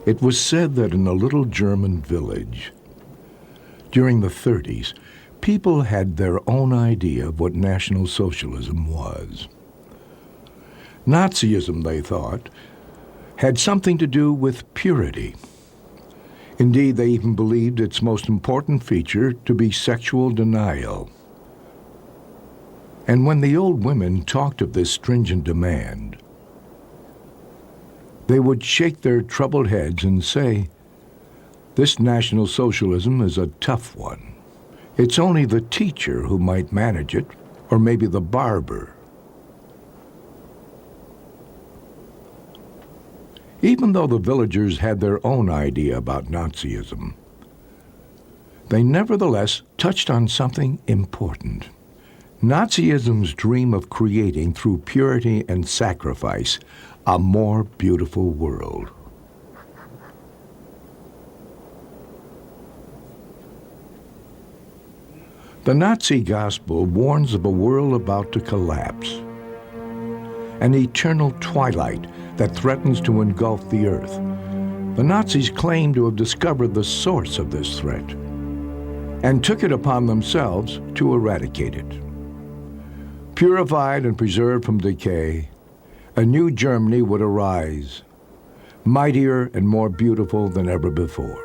It was said that in a little German village, during the 30s, people had their own idea of what National Socialism was. Nazism, they thought, had something to do with purity. Indeed, they even believed its most important feature to be sexual denial. And when the old women talked of this stringent demand, they would shake their troubled heads and say, "This National Socialism is a tough one. It's only the teacher who might manage it, or maybe the barber." Even though the villagers had their own idea about Nazism, they nevertheless touched on something important. Nazism's dream of creating, through purity and sacrifice, a more beautiful world. The Nazi gospel warns of a world about to collapse, an eternal twilight that threatens to engulf the earth. The Nazis claimed to have discovered the source of this threat and took it upon themselves to eradicate it. Purified and preserved from decay, a new Germany would arise, mightier and more beautiful than ever before.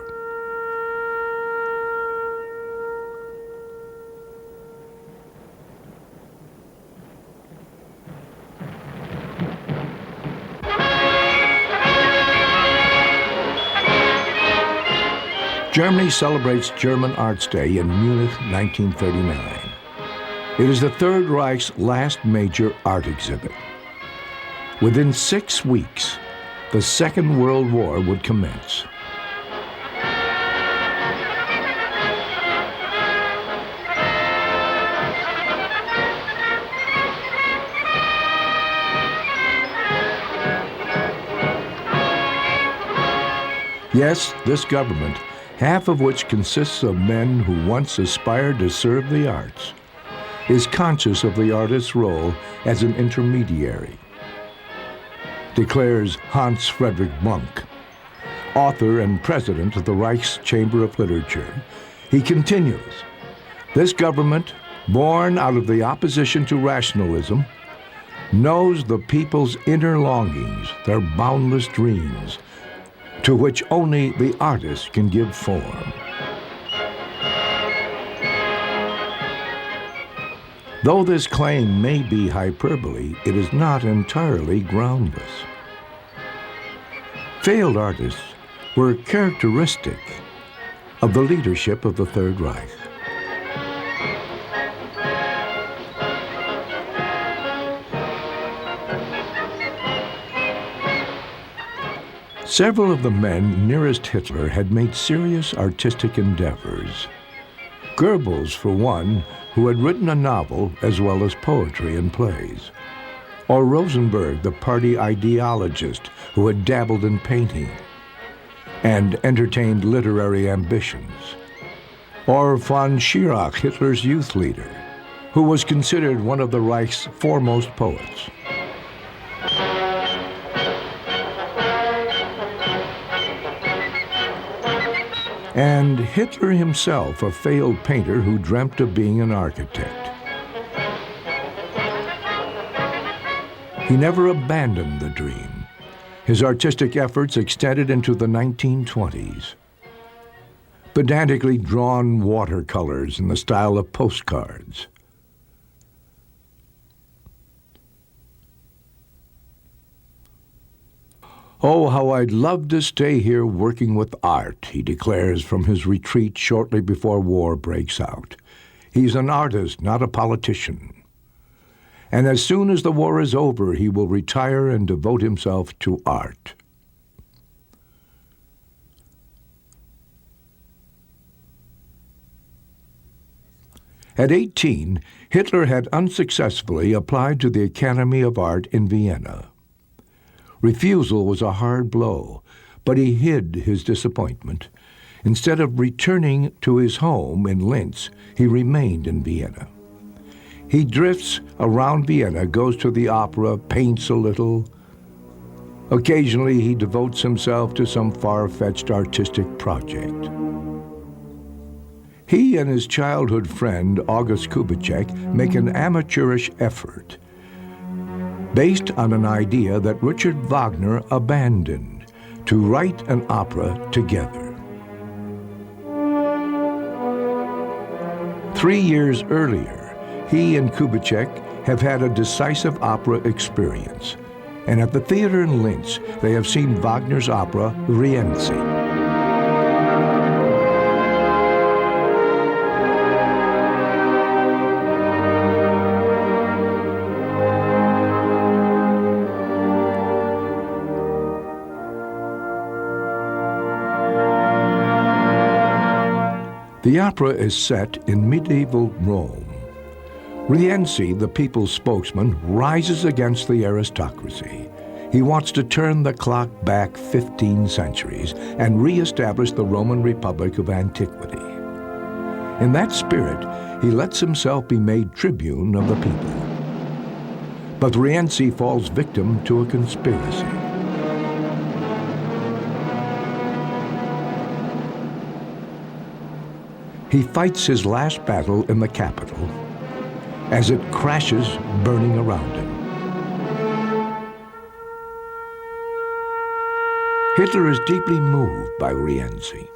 Germany celebrates German Arts Day in Munich, 1939. It is the Third Reich's last major art exhibit. Within 6 weeks, the Second World War would commence. Yes, this government, half of which consists of men who once aspired to serve the arts, is conscious of the artist's role as an intermediary, declares Hans Friedrich Munk, author and president of the Reich's Chamber of Literature. He continues, "This government, born out of the opposition to rationalism, knows the people's inner longings, their boundless dreams, to which only the artist can give form." Though this claim may be hyperbole, it is not entirely groundless. Failed artists were characteristic of the leadership of the Third Reich. Several of the men nearest Hitler had made serious artistic endeavors. Goebbels, for one, who had written a novel as well as poetry and plays. Or Rosenberg, the party ideologist who had dabbled in painting and entertained literary ambitions. Or von Schirach, Hitler's youth leader, who was considered one of the Reich's foremost poets. And Hitler himself, a failed painter who dreamt of being an architect. He never abandoned the dream. His artistic efforts extended into the 1920s. Pedantically drawn watercolors in the style of postcards. "Oh, how I'd love to stay here working with art," he declares from his retreat shortly before war breaks out. He's an artist, not a politician. And as soon as the war is over, he will retire and devote himself to art. At 18, Hitler had unsuccessfully applied to the Academy of Art in Vienna. Refusal was a hard blow, but he hid his disappointment. Instead of returning to his home in Linz, he remained in Vienna. He drifts around Vienna, goes to the opera, paints a little, Occasionally, he devotes himself to some far-fetched artistic project. He and his childhood friend, August Kubitschek, make an amateurish effort based on an idea that Richard Wagner abandoned to write an opera together. 3 years earlier, he and Kubitschek have had a decisive opera experience, and at the theater in Linz, they have seen Wagner's opera Rienzi. The opera is set in medieval Rome. Rienzi, the people's spokesman, rises against the aristocracy. He wants to turn the clock back 15 centuries and re-establish the Roman Republic of antiquity. In that spirit, he lets himself be made tribune of the people. But Rienzi falls victim to a conspiracy. He fights his last battle in the capital as it crashes, burning around him. Hitler is deeply moved by Rienzi.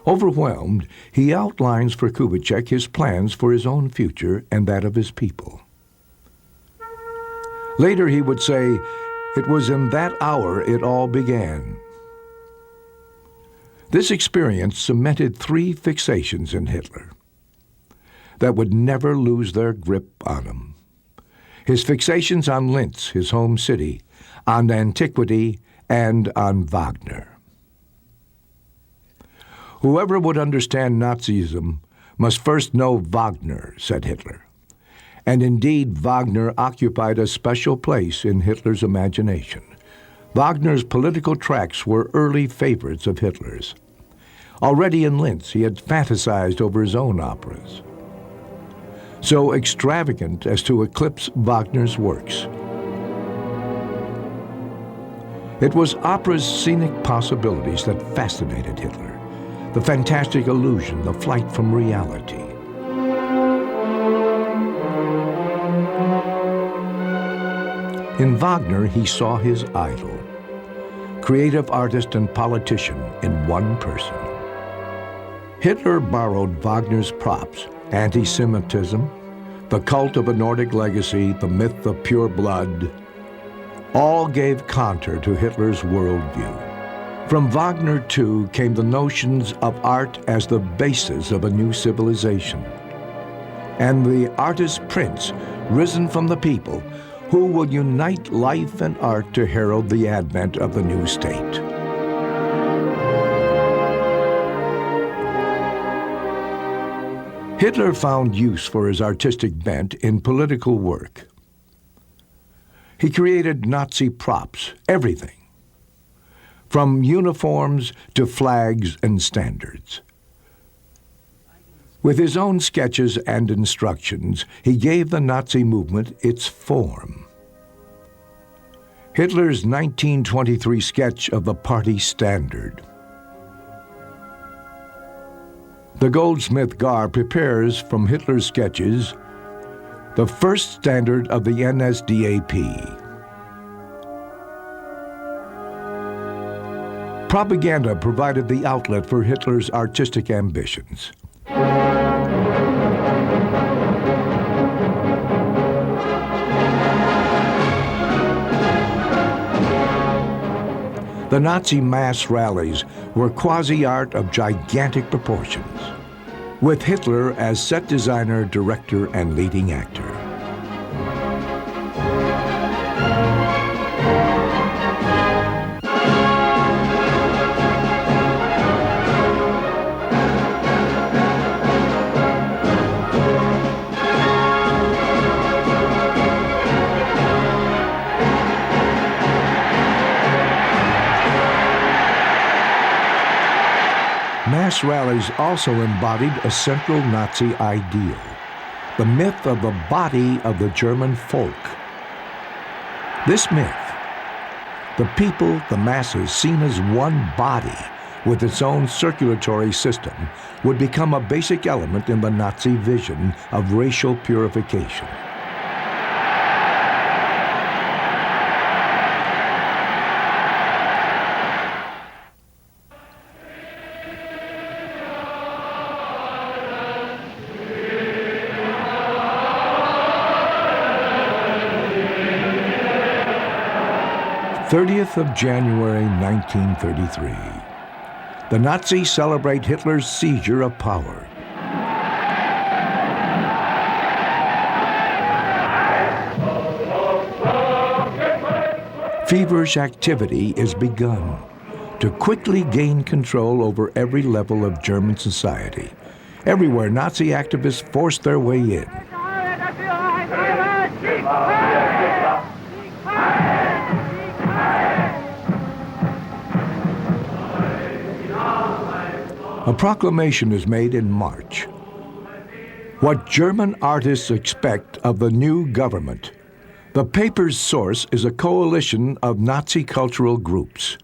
Overwhelmed, he outlines for Kubitschek his plans for his own future and that of his people. Later he would say, "It was in that hour it all began." This experience cemented 3 fixations in Hitler that would never lose their grip on him. His fixations on Linz, his home city, on antiquity, and on Wagner. Whoever would understand Nazism must first know Wagner, said Hitler. And indeed, Wagner occupied a special place in Hitler's imagination. Wagner's political tracts were early favorites of Hitler's. Already in Linz, he had fantasized over his own operas, so extravagant as to eclipse Wagner's works. It was opera's scenic possibilities that fascinated Hitler, the fantastic illusion, the flight from reality. In Wagner, he saw his idol, creative artist and politician in one person. Hitler borrowed Wagner's props, anti-Semitism, the cult of a Nordic legacy, the myth of pure blood, all gave contour to Hitler's worldview. From Wagner, too, came the notions of art as the basis of a new civilization, and the artist prince, risen from the people, who will unite life and art to herald the advent of the new state. Hitler found use for his artistic bent in political work. He created Nazi props, everything, from uniforms to flags and standards. With his own sketches and instructions, he gave the Nazi movement its form. Hitler's 1923 sketch of the party standard. The goldsmith Gar prepares from Hitler's sketches the first standard of the NSDAP. Propaganda provided the outlet for Hitler's artistic ambitions. The Nazi mass rallies were quasi-art of gigantic proportions, with Hitler as set designer, director, and leading actor. Mass rallies also embodied a central Nazi ideal, the myth of the body of the German folk. This myth, The people, the masses, seen as one body with its own circulatory system, would become a basic element in the Nazi vision of racial purification. January 30th, 1933. The Nazis celebrate Hitler's seizure of power. Feverish activity is begun to quickly gain control over every level of German society. Everywhere, Nazi activists force their way in. A proclamation is made in March. What German artists expect of the new government. The paper's source is a coalition of Nazi cultural groups.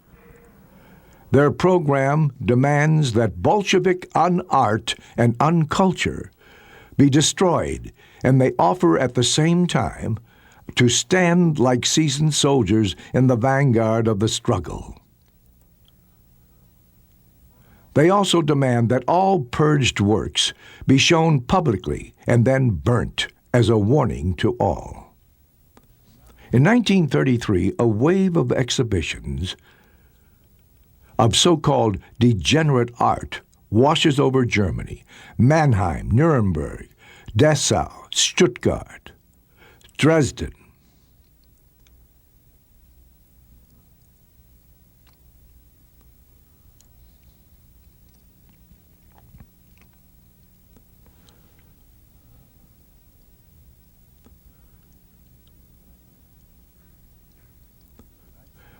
Their program demands that Bolshevik un-art and un-culture be destroyed, and they offer at the same time to stand like seasoned soldiers in the vanguard of the struggle. They also demand that all purged works be shown publicly and then burnt as a warning to all. In 1933, a wave of exhibitions of so-called degenerate art washes over Germany. Mannheim, Nuremberg, Dessau, Stuttgart, Dresden.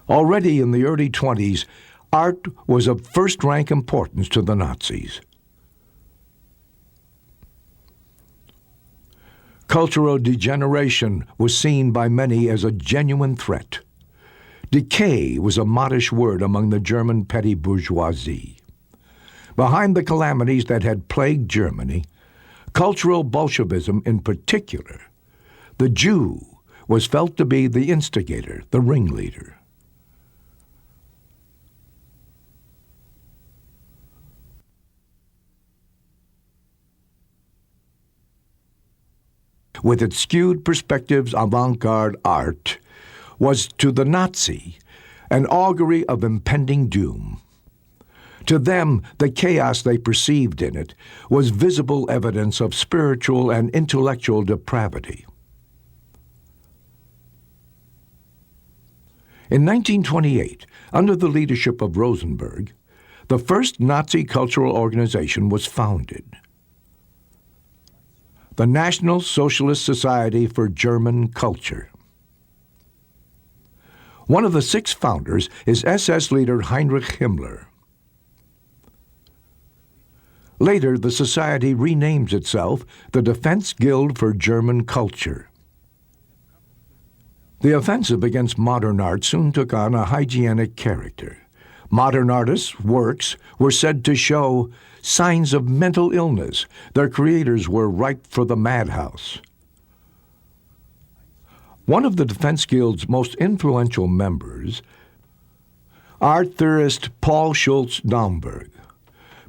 Already in the early 1920s, art was of first-rank importance to the Nazis. Cultural degeneration was seen by many as a genuine threat. Decay was a modish word among the German petty bourgeoisie. Behind the calamities that had plagued Germany, cultural Bolshevism in particular, the Jew was felt to be the instigator, the ringleader. With its skewed perspectives, avant-garde art was to the Nazi an augury of impending doom. To them, the chaos they perceived in it was visible evidence of spiritual and intellectual depravity. In 1928, under the leadership of Rosenberg, the first Nazi cultural organization was founded. The National Socialist Society for German Culture. One of the 6 founders is SS leader Heinrich Himmler. Later, the society renames itself the Defense Guild for German Culture. The offensive against modern art soon took on a hygienic character. Modern artists' works were said to show signs of mental illness. Their creators were ripe for the madhouse. One of the Defense Guild's most influential members, art theorist Paul Schultz-Domberg,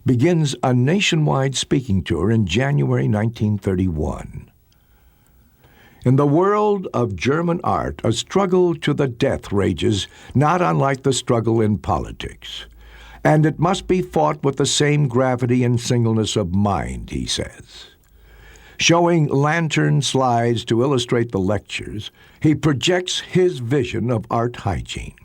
begins a nationwide speaking tour in January 1931. In the world of German art, a struggle to the death rages, not unlike the struggle in politics. And it must be fought with the same gravity and singleness of mind, he says. Showing lantern slides to illustrate the lectures, he projects his vision of art hygiene.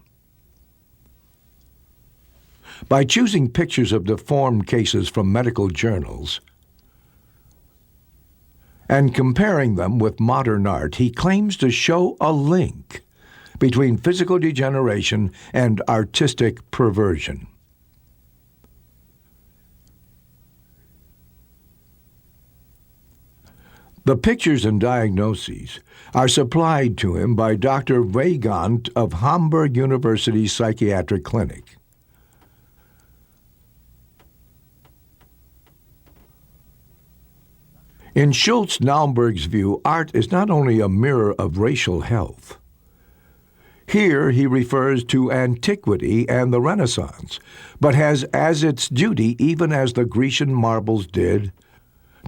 By choosing pictures of deformed cases from medical journals and comparing them with modern art, he claims to show a link between physical degeneration and artistic perversion. The pictures and diagnoses are supplied to him by Dr. Weigand of Hamburg University Psychiatric Clinic. In Schultz-Naumburg's view, art is not only a mirror of racial health. Here he refers to antiquity and the Renaissance, but has as its duty, even as the Grecian marbles did,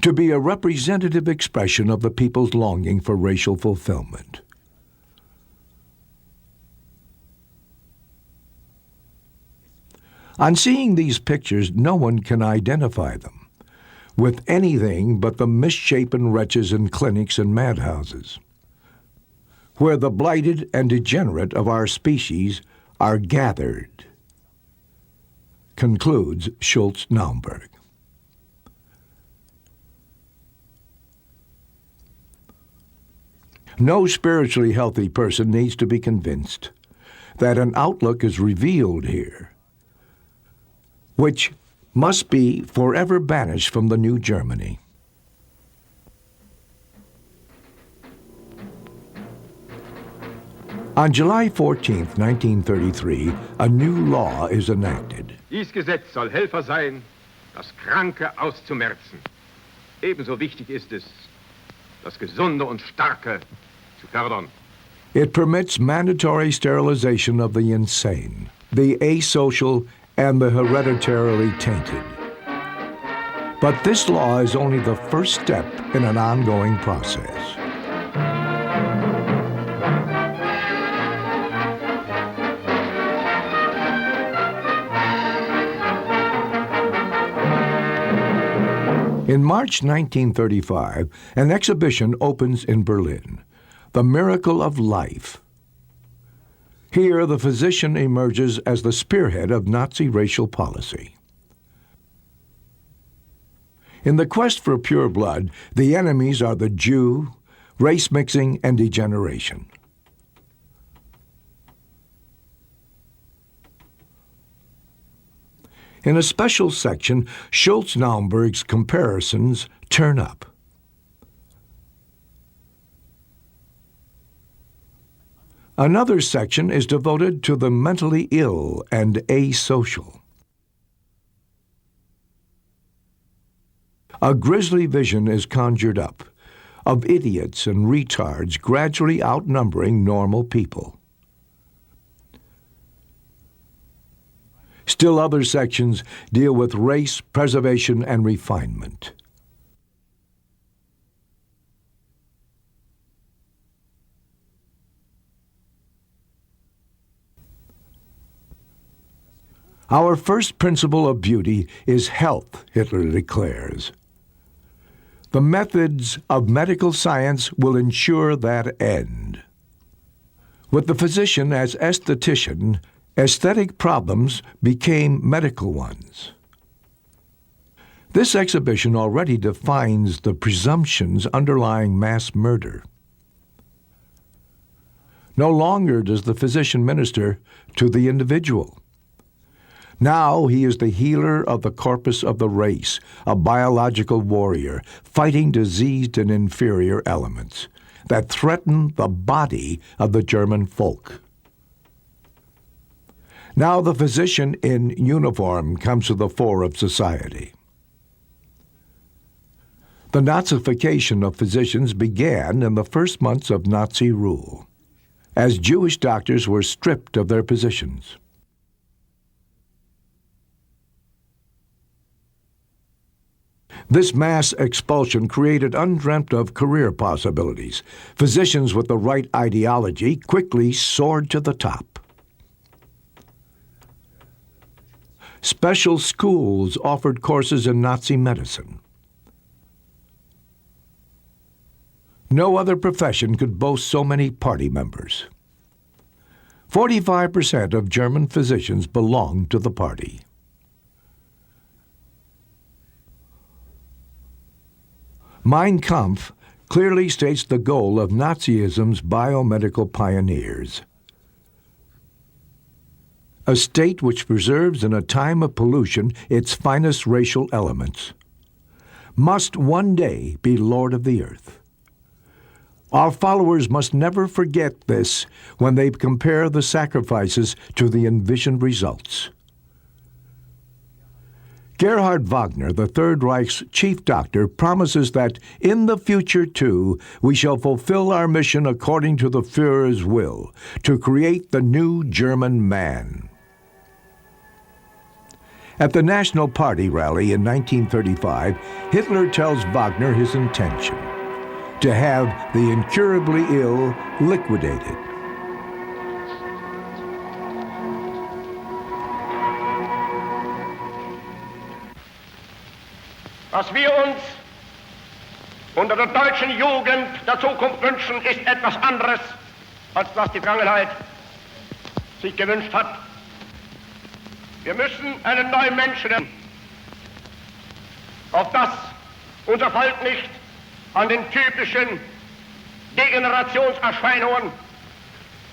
to be a representative expression of the people's longing for racial fulfillment. On seeing these pictures, no one can identify them with anything but the misshapen wretches in clinics and madhouses, where the blighted and degenerate of our species are gathered, concludes Schultz-Naumburg. No spiritually healthy person needs to be convinced that an outlook is revealed here, which must be forever banished from the new Germany. On July 14, 1933, a new law is enacted. Dies Gesetz soll Helfer sein, das Kranke auszumerzen. Ebenso wichtig ist es, das Gesunde und Starke zu fördern. It permits mandatory sterilization of the insane, the asocial, and the hereditarily tainted. But this law is only the first step in an ongoing process. In March 1935, an exhibition opens in Berlin, The Miracle of Life. Here, the physician emerges as the spearhead of Nazi racial policy. In the quest for pure blood, the enemies are the Jew, race mixing, and degeneration. In a special section, Schultz-Naumburg's comparisons turn up. Another section is devoted to the mentally ill and asocial. A grisly vision is conjured up of idiots and retards gradually outnumbering normal people. Still other sections deal with race, preservation, and refinement. Our first principle of beauty is health, Hitler declares. The methods of medical science will ensure that end. With the physician as esthetician, aesthetic problems became medical ones. This exhibition already defines the presumptions underlying mass murder. No longer does the physician minister to the individual. Now he is the healer of the corpus of the race, a biological warrior fighting diseased and inferior elements that threaten the body of the German folk. Now the physician in uniform comes to the fore of society. The Nazification of physicians began in the first months of Nazi rule, as Jewish doctors were stripped of their positions. This mass expulsion created undreamt of career possibilities. Physicians with the right ideology quickly soared to the top. Special schools offered courses in Nazi medicine. No other profession could boast so many party members. 45% of German physicians belonged to the party. Mein Kampf clearly states the goal of Nazism's biomedical pioneers. A state which preserves in a time of pollution its finest racial elements must one day be Lord of the earth. Our followers must never forget this when they compare the sacrifices to the envisioned results. Gerhard Wagner, the Third Reich's chief doctor, promises that in the future, too, we shall fulfill our mission according to the Führer's will, to create the new German man. At the National Party rally in 1935, Hitler tells Wagner his intention: to have the incurably ill liquidated. Was wir uns unter der deutschen Jugend der Zukunft wünschen, ist etwas anderes, als was die Vergangenheit sich gewünscht hat. Wir müssen einen neuen Menschen nennen, auf das unser Volk nicht an den typischen Degenerationserscheinungen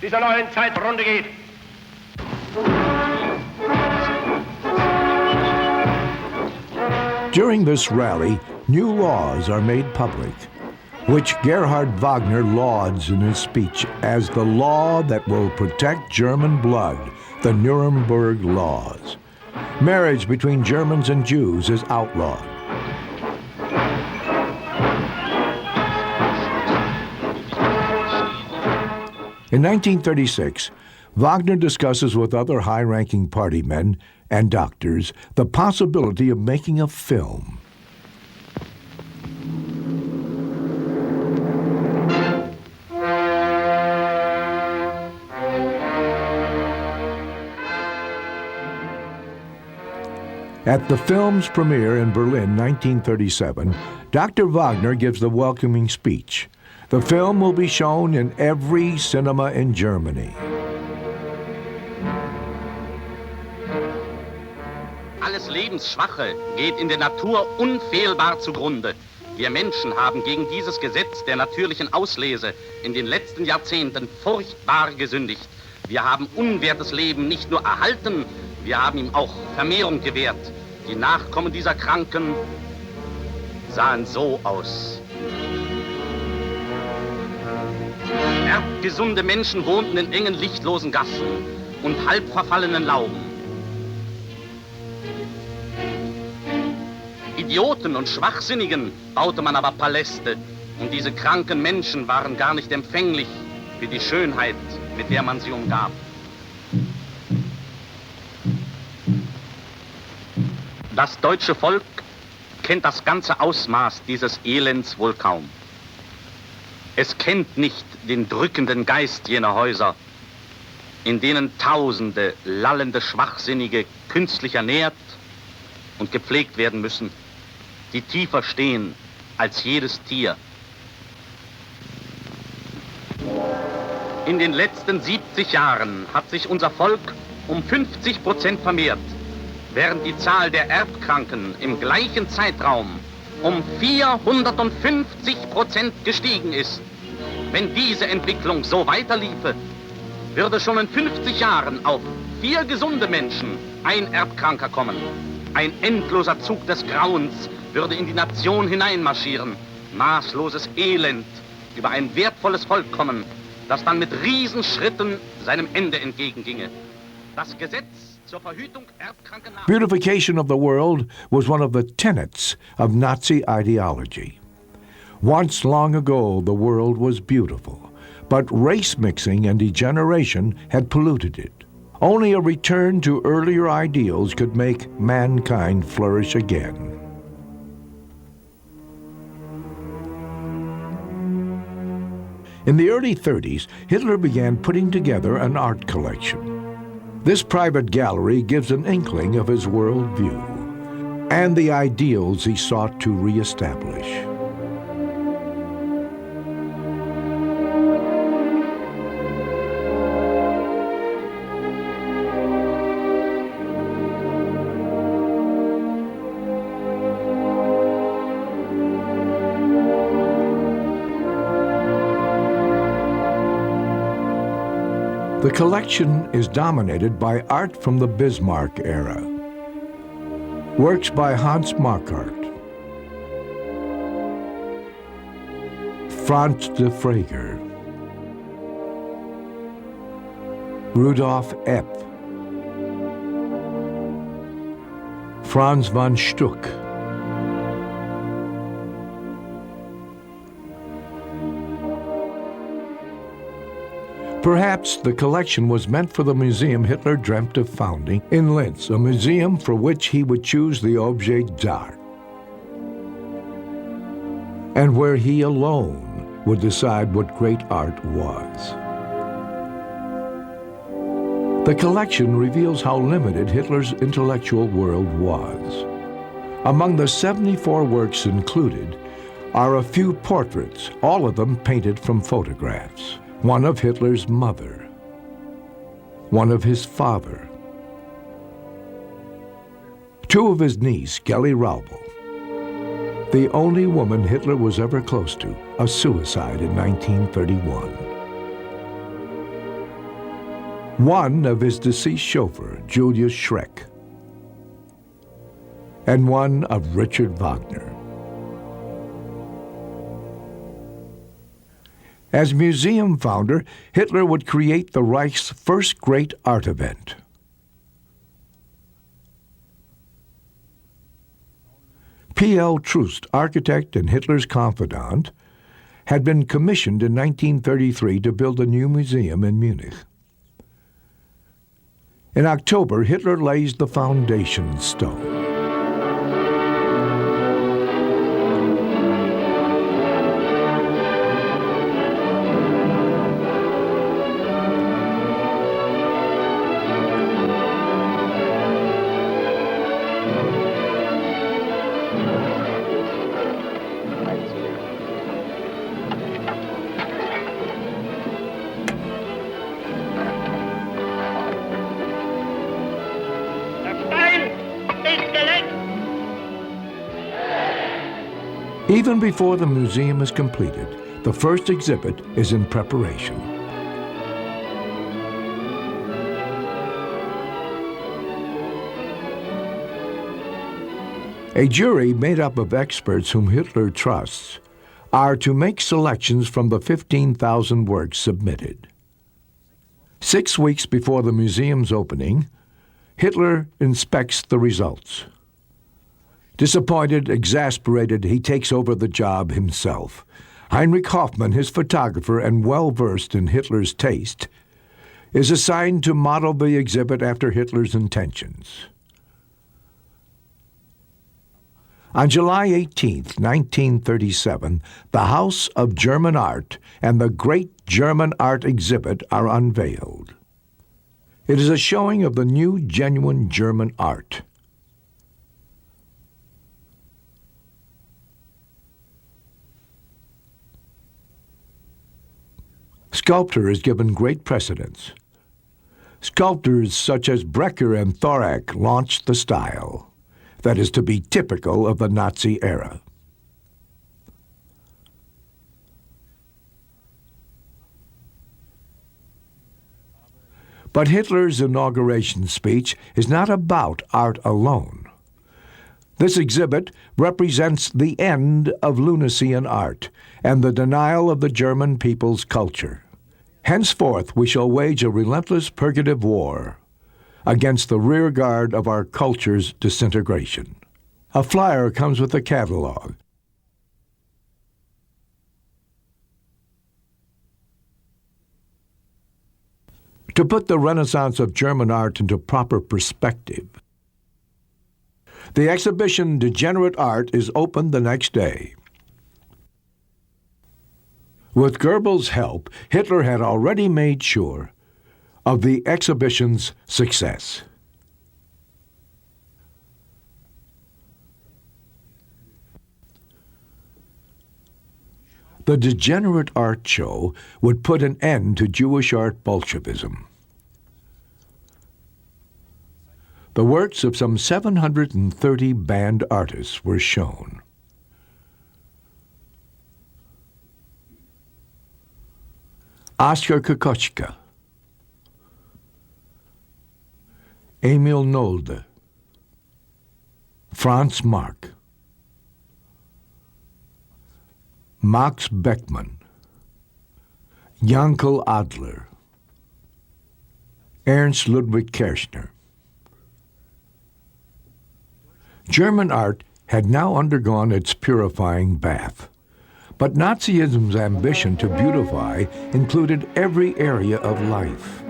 dieser neuen Zeit zugrunde geht. During this rally, new laws are made public, which Gerhard Wagner lauds in his speech as the law that will protect German blood, the Nuremberg Laws. Marriage between Germans and Jews is outlawed. In 1936, Wagner discusses with other high-ranking party men and doctors the possibility of making a film. At the film's premiere in Berlin, 1937, Dr. Wagner gives the welcoming speech. The film will be shown in every cinema in Germany. Alles Lebensschwache geht in der Natur unfehlbar zugrunde. Wir Menschen haben gegen dieses Gesetz der natürlichen Auslese in den letzten Jahrzehnten furchtbar gesündigt. Wir haben unwertes Leben nicht nur erhalten, wir haben ihm auch Vermehrung gewährt. Die Nachkommen dieser Kranken sahen so aus. Erbgesunde Menschen wohnten in engen, lichtlosen Gassen und halb verfallenen Lauben. Idioten und Schwachsinnigen baute man aber Paläste, und diese kranken Menschen waren gar nicht empfänglich für die Schönheit, mit der man sie umgab. Das deutsche Volk kennt das ganze Ausmaß dieses Elends wohl kaum. Es kennt nicht den drückenden Geist jener Häuser, in denen Tausende lallende Schwachsinnige künstlich ernährt und gepflegt werden müssen, die tiefer stehen als jedes Tier. In den letzten 70 Jahren hat sich unser Volk um 50% vermehrt, während die Zahl der Erbkranken im gleichen Zeitraum um 450% gestiegen ist. Wenn diese Entwicklung so weiterliefe, würde schon in 50 Jahren auf 4 gesunde Menschen ein Erbkranker kommen. Ein endloser Zug des Grauens würde in die Nation hineinmarschieren. Maßloses Elend über ein wertvolles Volk kommen, das dann mit Riesenschritten seinem Ende entgegenginge. Das Gesetz zur Verhütung erbkranker Nachkommen. Beautification of the world was one of the tenets of Nazi ideology. Once long ago, the world was beautiful, but race mixing and degeneration had polluted it. Only a return to earlier ideals could make mankind flourish again. In the early 30s, Hitler began putting together an art collection. This private gallery gives an inkling of his worldview and the ideals he sought to reestablish. The collection is dominated by art from the Bismarck era. Works by Hans Markart. Franz de Frager, Rudolf Epp, Franz von Stuck, perhaps the collection was meant for the museum Hitler dreamt of founding in Linz, a museum for which he would choose the objet d'art, and where he alone would decide what great art was. The collection reveals how limited Hitler's intellectual world was. Among the 74 works included are a few portraits, all of them painted from photographs. One of Hitler's mother, one of his father, two of his niece, Gelly Raubel, the only woman Hitler was ever close to, a suicide in 1931. One of his deceased chauffeur, Julius Schreck, and one of Richard Wagner. As museum founder, Hitler would create the Reich's first great art event. P.L. Troost, architect and Hitler's confidant, had been commissioned in 1933 to build a new museum in Munich. In October, Hitler lays the foundation stone. Even before the museum is completed, the first exhibit is in preparation. A jury made up of experts whom Hitler trusts are to make selections from the 15,000 works submitted. 6 weeks before the museum's opening, Hitler inspects the results. Disappointed, exasperated, he takes over the job himself. Heinrich Hoffmann, his photographer and well-versed in Hitler's taste, is assigned to model the exhibit after Hitler's intentions. On July 18, 1937, the House of German Art and the Great German Art Exhibit are unveiled. It is a showing of the new genuine German art. Sculpture is given great precedence. Sculptors such as Brecher and Thorak launched the style that is to be typical of the Nazi era. But Hitler's inauguration speech is not about art alone. This exhibit represents the end of lunacy in art and the denial of the German people's culture. Henceforth, we shall wage a relentless purgative war against the rearguard of our culture's disintegration. A flyer comes with a catalog. To put the Renaissance of German art into proper perspective, the exhibition Degenerate Art is opened the next day. With Goebbels' help, Hitler had already made sure of the exhibition's success. The Degenerate Art Show would put an end to Jewish art Bolshevism. The works of some 730 banned artists were shown. Oskar Kokoschka, Emil Nolde, Franz Marc, Max Beckmann, Jankel Adler, Ernst Ludwig Kirchner. German art had now undergone its purifying bath, but Nazism's ambition to beautify included every area of life.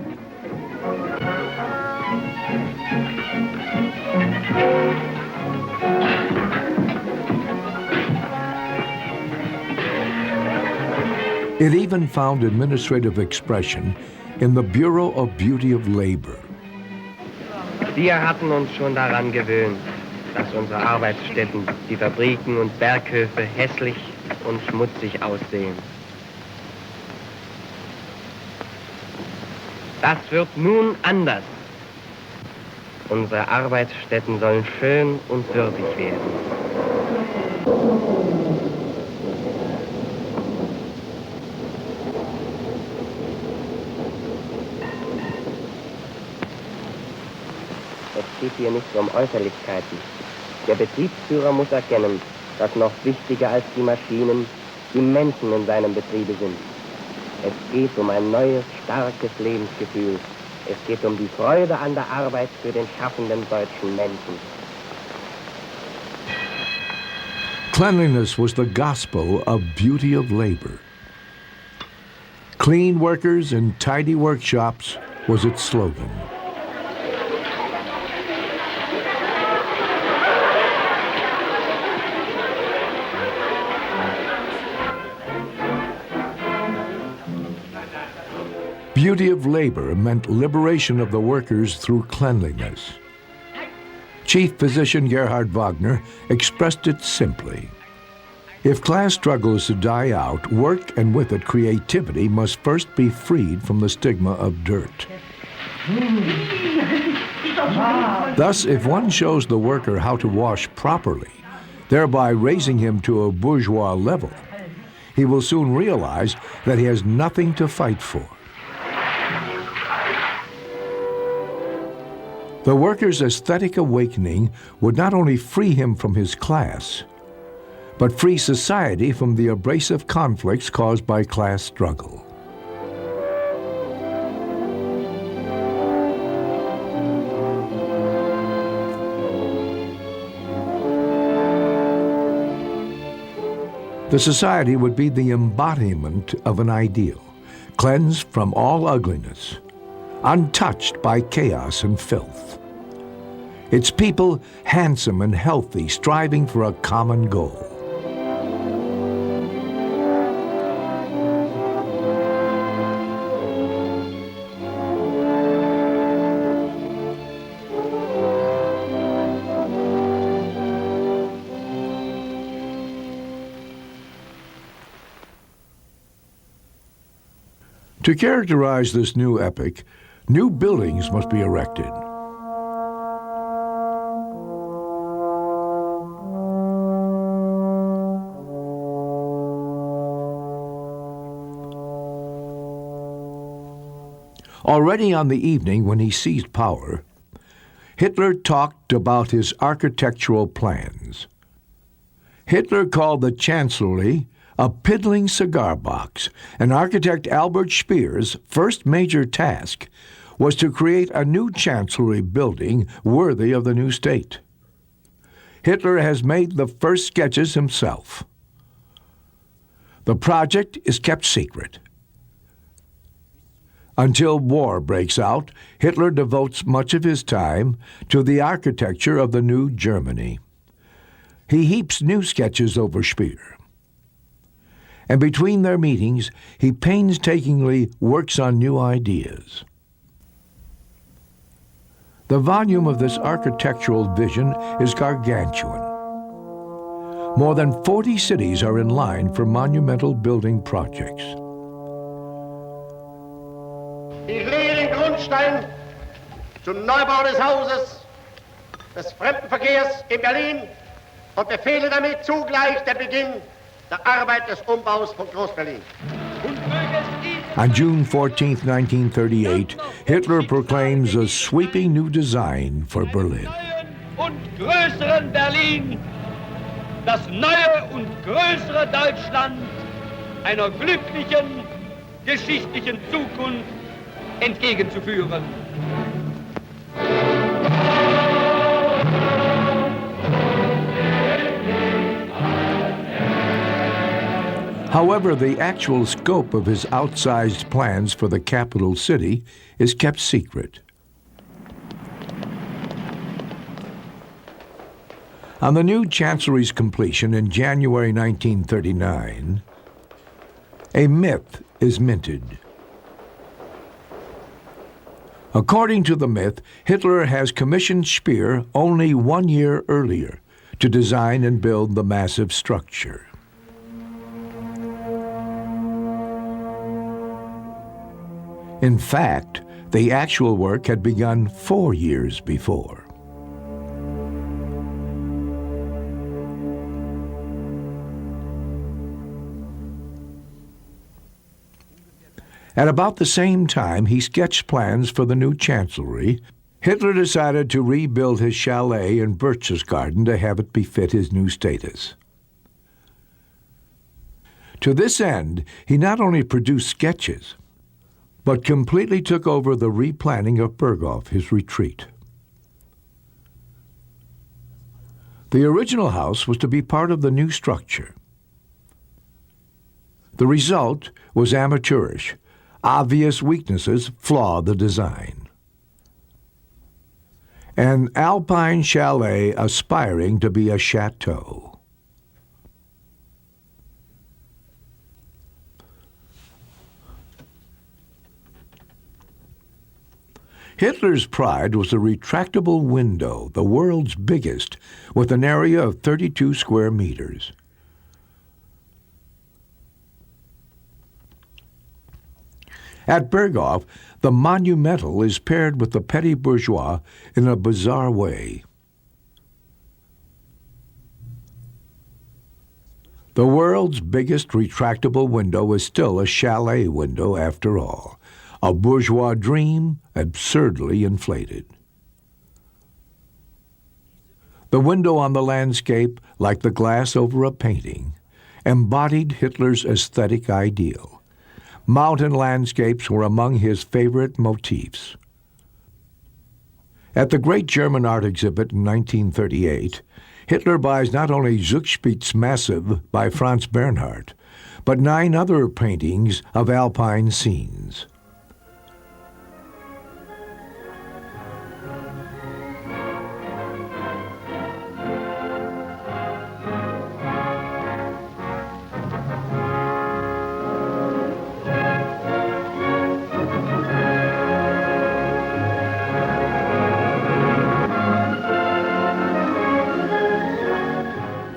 It even found administrative expression in the Bureau of Beauty of Labor. Wir hatten uns schon daran gewöhnt, dass unsere Arbeitsstätten, die Fabriken und Berghöfe hässlich und schmutzig aussehen. Das wird nun anders. Unsere Arbeitsstätten sollen schön und würdig werden. Es geht hier nicht um Äußerlichkeiten. Der Betriebsführer muss erkennen, dass noch wichtiger als die Maschinen die Menschen in seinem Betriebe sind. Es geht um ein neues, starkes Lebensgefühl. Es geht um die Freude an der Arbeit für den schaffenden deutschen Menschen. Cleanliness was the gospel of beauty of labor. Clean workers in tidy workshops was its slogan. Beauty of labor meant liberation of the workers through cleanliness. Chief physician Gerhard Wagner expressed it simply. If class struggle is to die out, work and with it creativity must first be freed from the stigma of dirt. Thus, if one shows the worker how to wash properly, thereby raising him to a bourgeois level, he will soon realize that he has nothing to fight for. The worker's aesthetic awakening would not only free him from his class, but free society from the abrasive conflicts caused by class struggle. The society would be the embodiment of an ideal, cleansed from all ugliness, untouched by chaos and filth. Its people handsome and healthy, striving for a common goal. To characterize this new epoch, new buildings must be erected. Already on the evening when he seized power, Hitler talked about his architectural plans. Hitler called the Chancellery a piddling cigar box, and architect Albert Speer's first major task was to create a new chancellery building worthy of the new state. Hitler has made the first sketches himself. The project is kept secret. Until war breaks out, Hitler devotes much of his time to the architecture of the new Germany. He heaps new sketches over Speer. And between their meetings, he painstakingly works on new ideas. The volume of this architectural vision is gargantuan. More than 40 cities are in line for monumental building projects. Ich lege den Grundstein zum Neubau des Hauses des Fremdenverkehrs in Berlin und befehle damit zugleich den Beginn der Arbeit des Umbaus von Groß-Berlin. On June 14, 1938, Hitler proclaims a sweeping new design for Berlin. Und größeren Berlin, das neue und größere Deutschland einer glücklichen, geschichtlichen Zukunft entgegenzuführen. However, the actual scope of his outsized plans for the capital city is kept secret. On the new chancellery's completion in January 1939, a myth is minted. According to the myth, Hitler has commissioned Speer only 1 year earlier to design and build the massive structure. In fact, the actual work had begun 4 years before. At about the same time he sketched plans for the new chancellery, Hitler decided to rebuild his chalet in Berchtesgaden to have it befit his new status. To this end, he not only produced sketches, but completely took over the replanning of Berghof, his retreat. The original house was to be part of the new structure. The result was amateurish. Obvious weaknesses flaw the design. An alpine chalet aspiring to be a chateau. Hitler's pride was a retractable window, the world's biggest, with an area of 32 square meters. At Berghof, the monumental is paired with the petty bourgeois in a bizarre way. The world's biggest retractable window is still a chalet window after all, a bourgeois dream absurdly inflated. The window on the landscape, like the glass over a painting, embodied Hitler's aesthetic ideal. Mountain landscapes were among his favorite motifs. At the Great German Art Exhibit in 1938, Hitler buys not only Zugspitz Massive by Franz Bernhardt, but 9 other paintings of alpine scenes.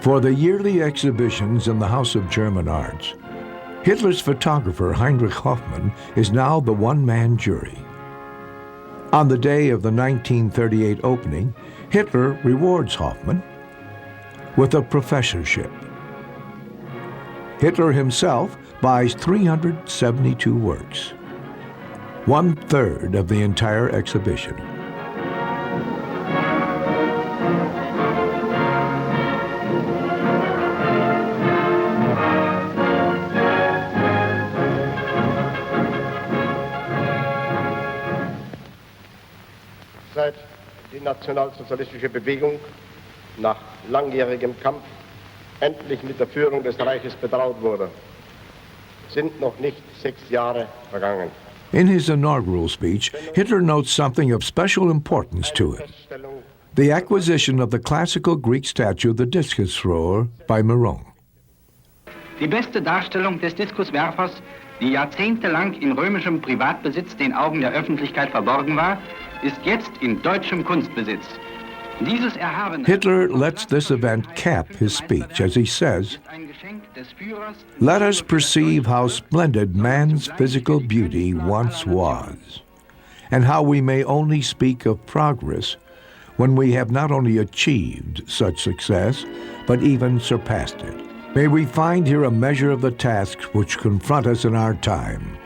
For the yearly exhibitions in the House of German Arts, Hitler's photographer Heinrich Hoffmann is now the one-man jury. On the day of the 1938 opening, Hitler rewards Hoffmann with a professorship. Hitler himself buys 372 works, 1/3 of the entire exhibition. Seit die nationalsozialistische Bewegung nach langjährigem Kampf endlich mit der Führung des Reiches betraut wurde, sind noch nicht 6 Jahre vergangen. In his inaugural speech, Hitler notes something of special importance to it: the acquisition of the classical Greek statue, the discus thrower, by Miron. Die beste Darstellung des Diskuswerfers, die jahrzehntelang in römischem Privatbesitz den Augen der Öffentlichkeit verborgen war, ist jetzt in deutschem Kunstbesitz. Dieses erhabene Hitler lets this event cap his speech as he says, "Let us perceive how splendid man's physical beauty once was, and how we may only speak of progress when we have not only achieved such success, but even surpassed it. May we find here a measure of the tasks which confront us in our time.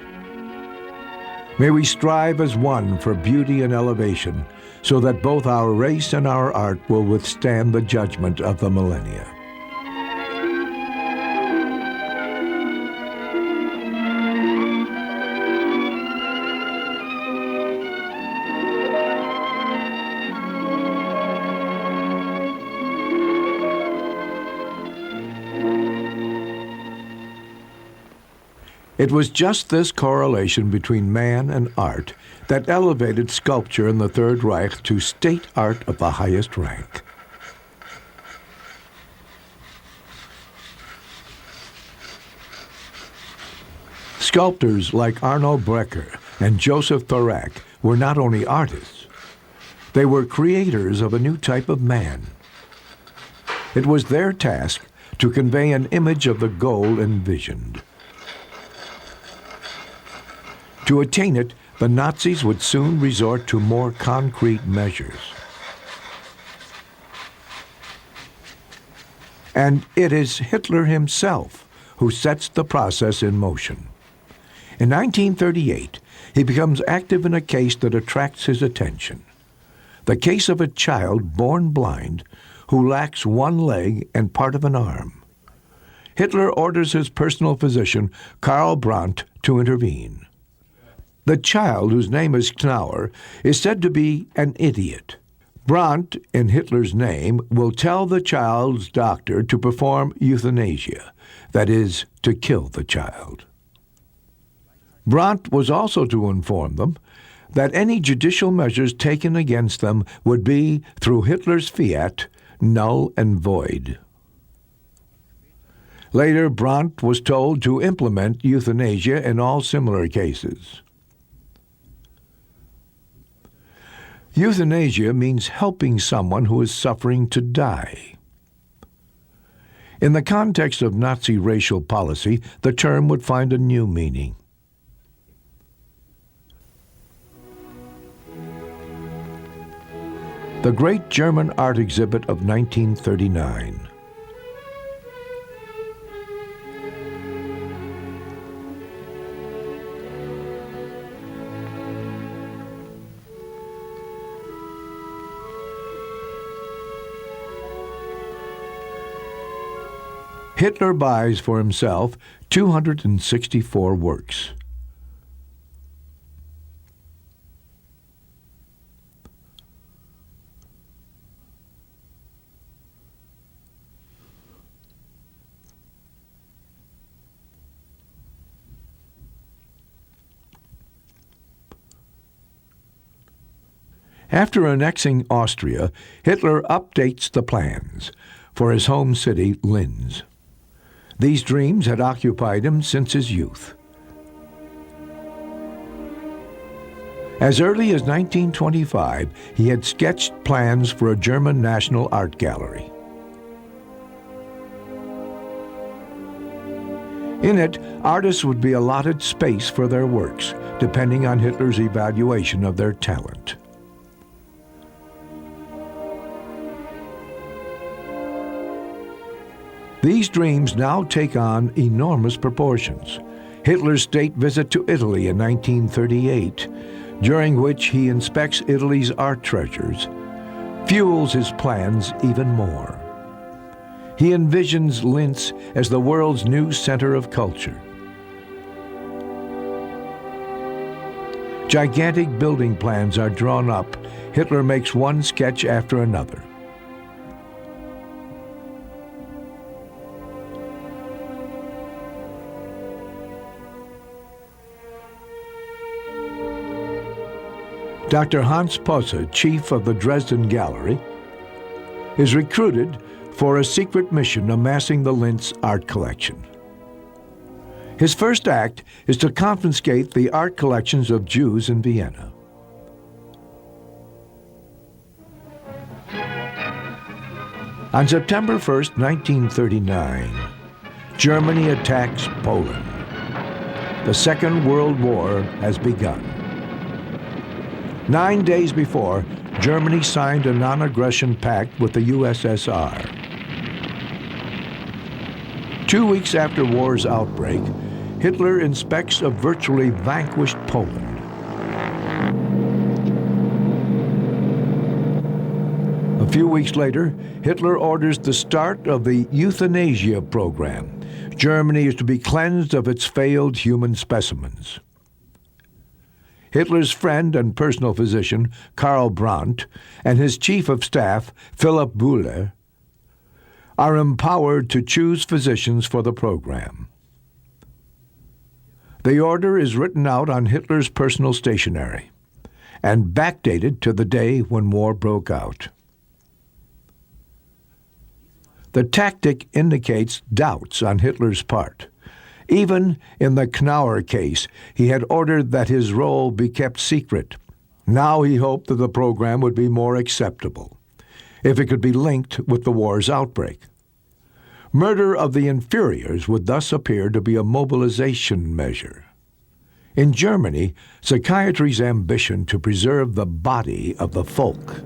May we strive as one for beauty and elevation, so that both our race and our art will withstand the judgment of the millennia." It was just this correlation between man and art that elevated sculpture in the Third Reich to state art of the highest rank. Sculptors like Arno Breker and Joseph Thorak were not only artists, they were creators of a new type of man. It was their task to convey an image of the goal envisioned. To attain it, the Nazis would soon resort to more concrete measures. And it is Hitler himself who sets the process in motion. In 1938, he becomes active in a case that attracts his attention. The case of a child born blind who lacks one leg and part of an arm. Hitler orders his personal physician, Karl Brandt, to intervene. The child, whose name is Knauer, is said to be an idiot. Brandt, in Hitler's name, will tell the child's doctor to perform euthanasia, that is, to kill the child. Brandt was also to inform them that any judicial measures taken against them would be, through Hitler's fiat, null and void. Later, Brandt was told to implement euthanasia in all similar cases. Euthanasia means helping someone who is suffering to die. In the context of Nazi racial policy, the term would find a new meaning. The Great German Art Exhibit of 1939. Hitler buys for himself 264 works. After annexing Austria, Hitler updates the plans for his home city, Linz. These dreams had occupied him since his youth. As early as 1925, he had sketched plans for a German national art gallery. In it, artists would be allotted space for their works, depending on Hitler's evaluation of their talent. These dreams now take on enormous proportions. Hitler's state visit to Italy in 1938, during which he inspects Italy's art treasures, fuels his plans even more. He envisions Linz as the world's new center of culture. Gigantic building plans are drawn up. Hitler makes one sketch after another. Dr. Hans Posse, chief of the Dresden Gallery, is recruited for a secret mission amassing the Linz art collection. His first act is to confiscate the art collections of Jews in Vienna. On September 1st, 1939, Germany attacks Poland. The Second World War has begun. 9 days before, Germany signed a non-aggression pact with the USSR. 2 weeks after war's outbreak, Hitler inspects a virtually vanquished Poland. A few weeks later, Hitler orders the start of the euthanasia program. Germany is to be cleansed of its failed human specimens. Hitler's friend and personal physician, Karl Brandt, and his chief of staff, Philipp Bühler, are empowered to choose physicians for the program. The order is written out on Hitler's personal stationery and backdated to the day when war broke out. The tactic indicates doubts on Hitler's part. Even in the Knauer case, he had ordered that his role be kept secret. Now he hoped that the program would be more acceptable if it could be linked with the war's outbreak. Murder of the inferiors would thus appear to be a mobilization measure. In Germany, psychiatry's ambition to preserve the body of the folk.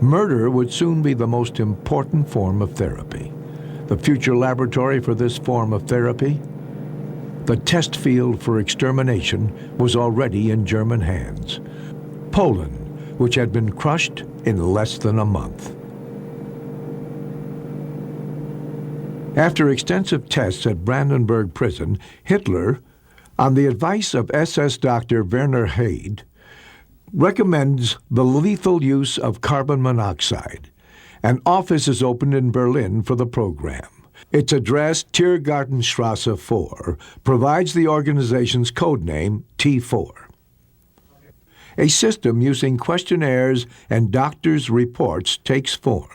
Murder would soon be the most important form of therapy. The future laboratory for this form of therapy, the test field for extermination, was already in German hands. Poland, which had been crushed in less than a month. After extensive tests at Brandenburg prison, Hitler, on the advice of SS Dr. Werner Heyde, recommends the lethal use of carbon monoxide. An office is opened in Berlin for the program. Its address, Tiergartenstrasse 4, provides the organization's code name, T4. A system using questionnaires and doctors' reports takes form.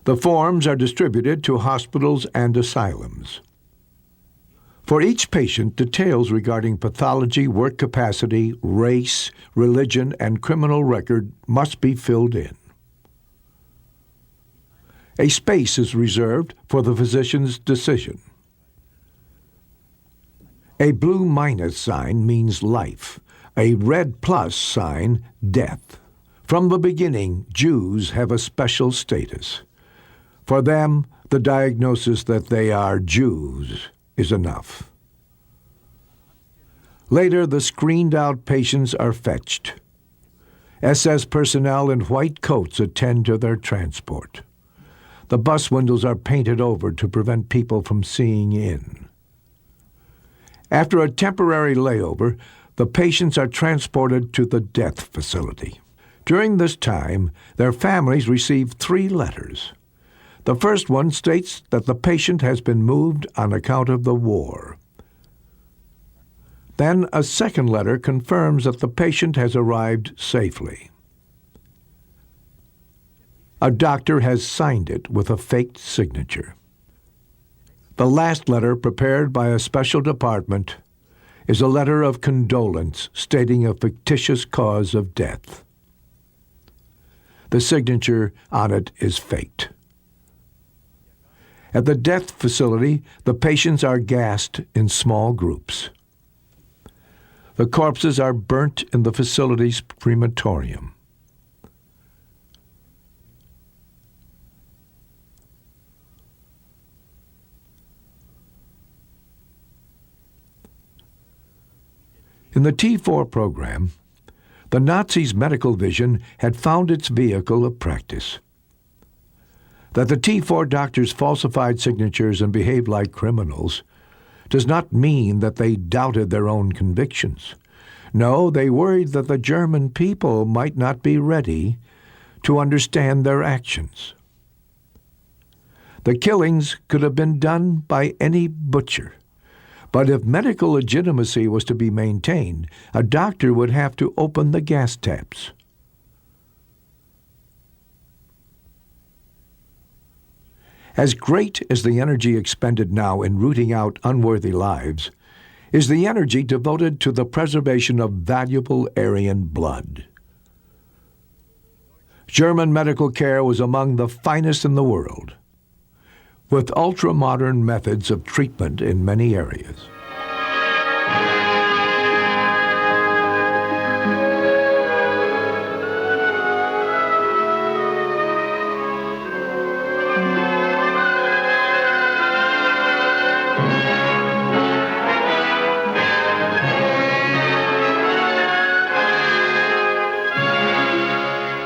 The forms are distributed to hospitals and asylums. For each patient, details regarding pathology, work capacity, race, religion, and criminal record must be filled in. A space is reserved for the physician's decision. A blue minus sign means life. A red plus sign, death. From the beginning, Jews have a special status. For them, the diagnosis that they are Jews is enough. Later, the screened-out patients are fetched. SS personnel in white coats attend to their transport. The bus windows are painted over to prevent people from seeing in. After a temporary layover, the patients are transported to the death facility. During this time, their families receive 3 letters. The first one states that the patient has been moved on account of the war. Then a second letter confirms that the patient has arrived safely. A doctor has signed it with a faked signature. The last letter, prepared by a special department, is a letter of condolence stating a fictitious cause of death. The signature on it is faked. At the death facility, the patients are gassed in small groups. The corpses are burnt in the facility's crematorium. In the T4 program, the Nazis' medical vision had found its vehicle of practice. That the T4 doctors falsified signatures and behaved like criminals does not mean that they doubted their own convictions. No, they worried that the German people might not be ready to understand their actions. The killings could have been done by any butcher. But if medical legitimacy was to be maintained, a doctor would have to open the gas taps. As great as the energy expended now in rooting out unworthy lives is the energy devoted to the preservation of valuable Aryan blood. German medical care was among the finest in the world, with ultra-modern methods of treatment in many areas.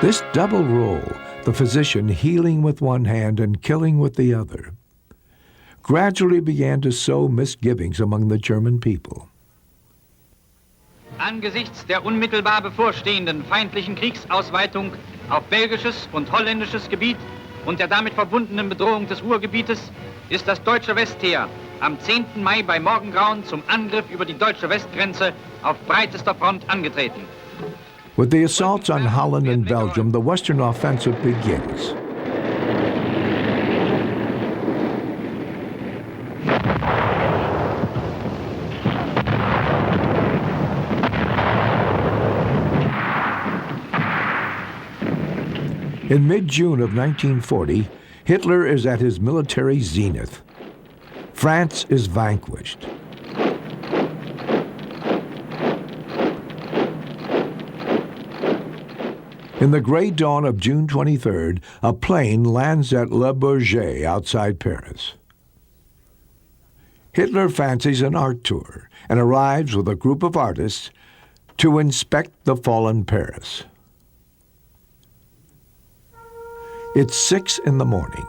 This double role, the physician healing with one hand and killing with the other, gradually began to sow misgivings among the German people. Angesichts der unmittelbar bevorstehenden feindlichen Kriegsausweitung auf belgisches und holländisches Gebiet und der damit verbundenen Bedrohung des Ruhrgebietes ist das deutsche Westheer am 10. Mai bei Morgengrauen zum Angriff über die deutsche Westgrenze auf breitester Front angetreten. With the assaults on Holland and Belgium, the Western offensive begins. In mid-June of 1940, Hitler is at his military zenith. France is vanquished. In the gray dawn of June 23rd, a plane lands at Le Bourget outside Paris. Hitler fancies an art tour and arrives with a group of artists to inspect the fallen Paris. It's 6 in the morning.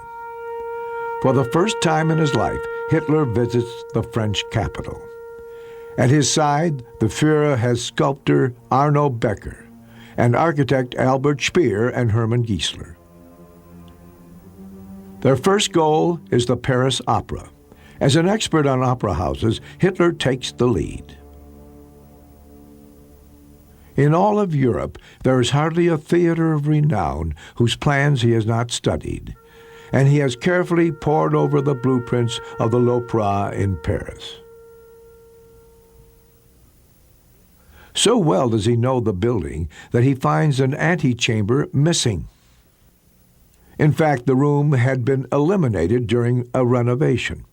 For the first time in his life, Hitler visits the French capital. At his side, the Führer has sculptor Arno Becker and architect Albert Speer and Hermann Giesler. Their first goal is the Paris Opera. As an expert on opera houses, Hitler takes the lead. In all of Europe, there is hardly a theater of renown whose plans he has not studied, and he has carefully pored over the blueprints of the L'Opéra in Paris. So well does he know the building that he finds an antechamber missing. In fact, the room had been eliminated during a renovation.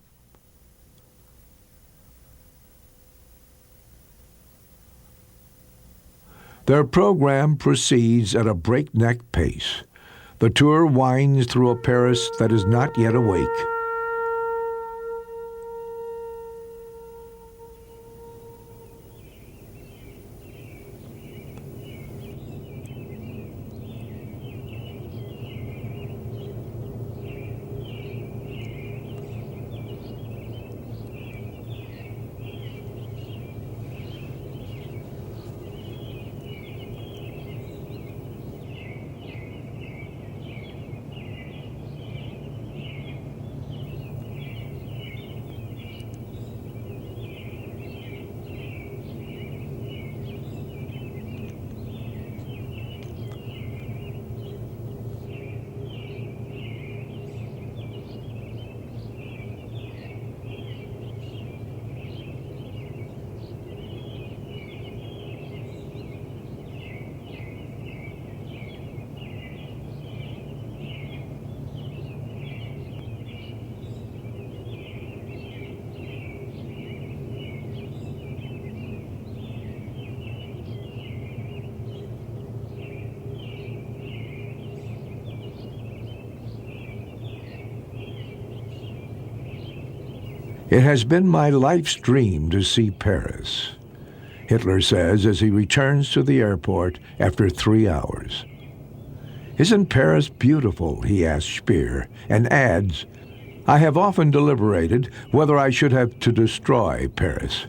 Their program proceeds at a breakneck pace. The tour winds through a Paris that is not yet awake. It has been my life's dream to see Paris, Hitler says as he returns to the airport after 3 hours. Isn't Paris beautiful, he asks Speer, and adds, I have often deliberated whether I should have to destroy Paris.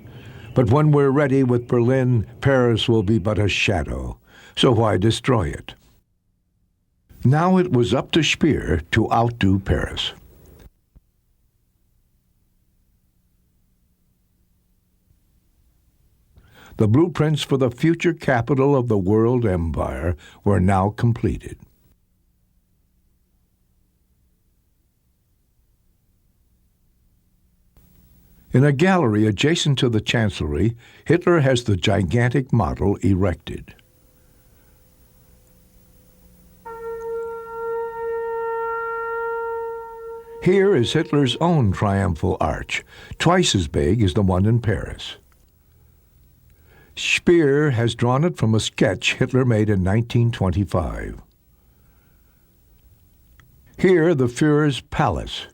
But when we're ready with Berlin, Paris will be but a shadow, so why destroy it? Now it was up to Speer to outdo Paris. The blueprints for the future capital of the world empire were now completed. In a gallery adjacent to the chancellery, Hitler has the gigantic model erected. Here is Hitler's own triumphal arch, twice as big as the one in Paris. Speer has drawn it from a sketch Hitler made in 1925. Here, the Führer's palace,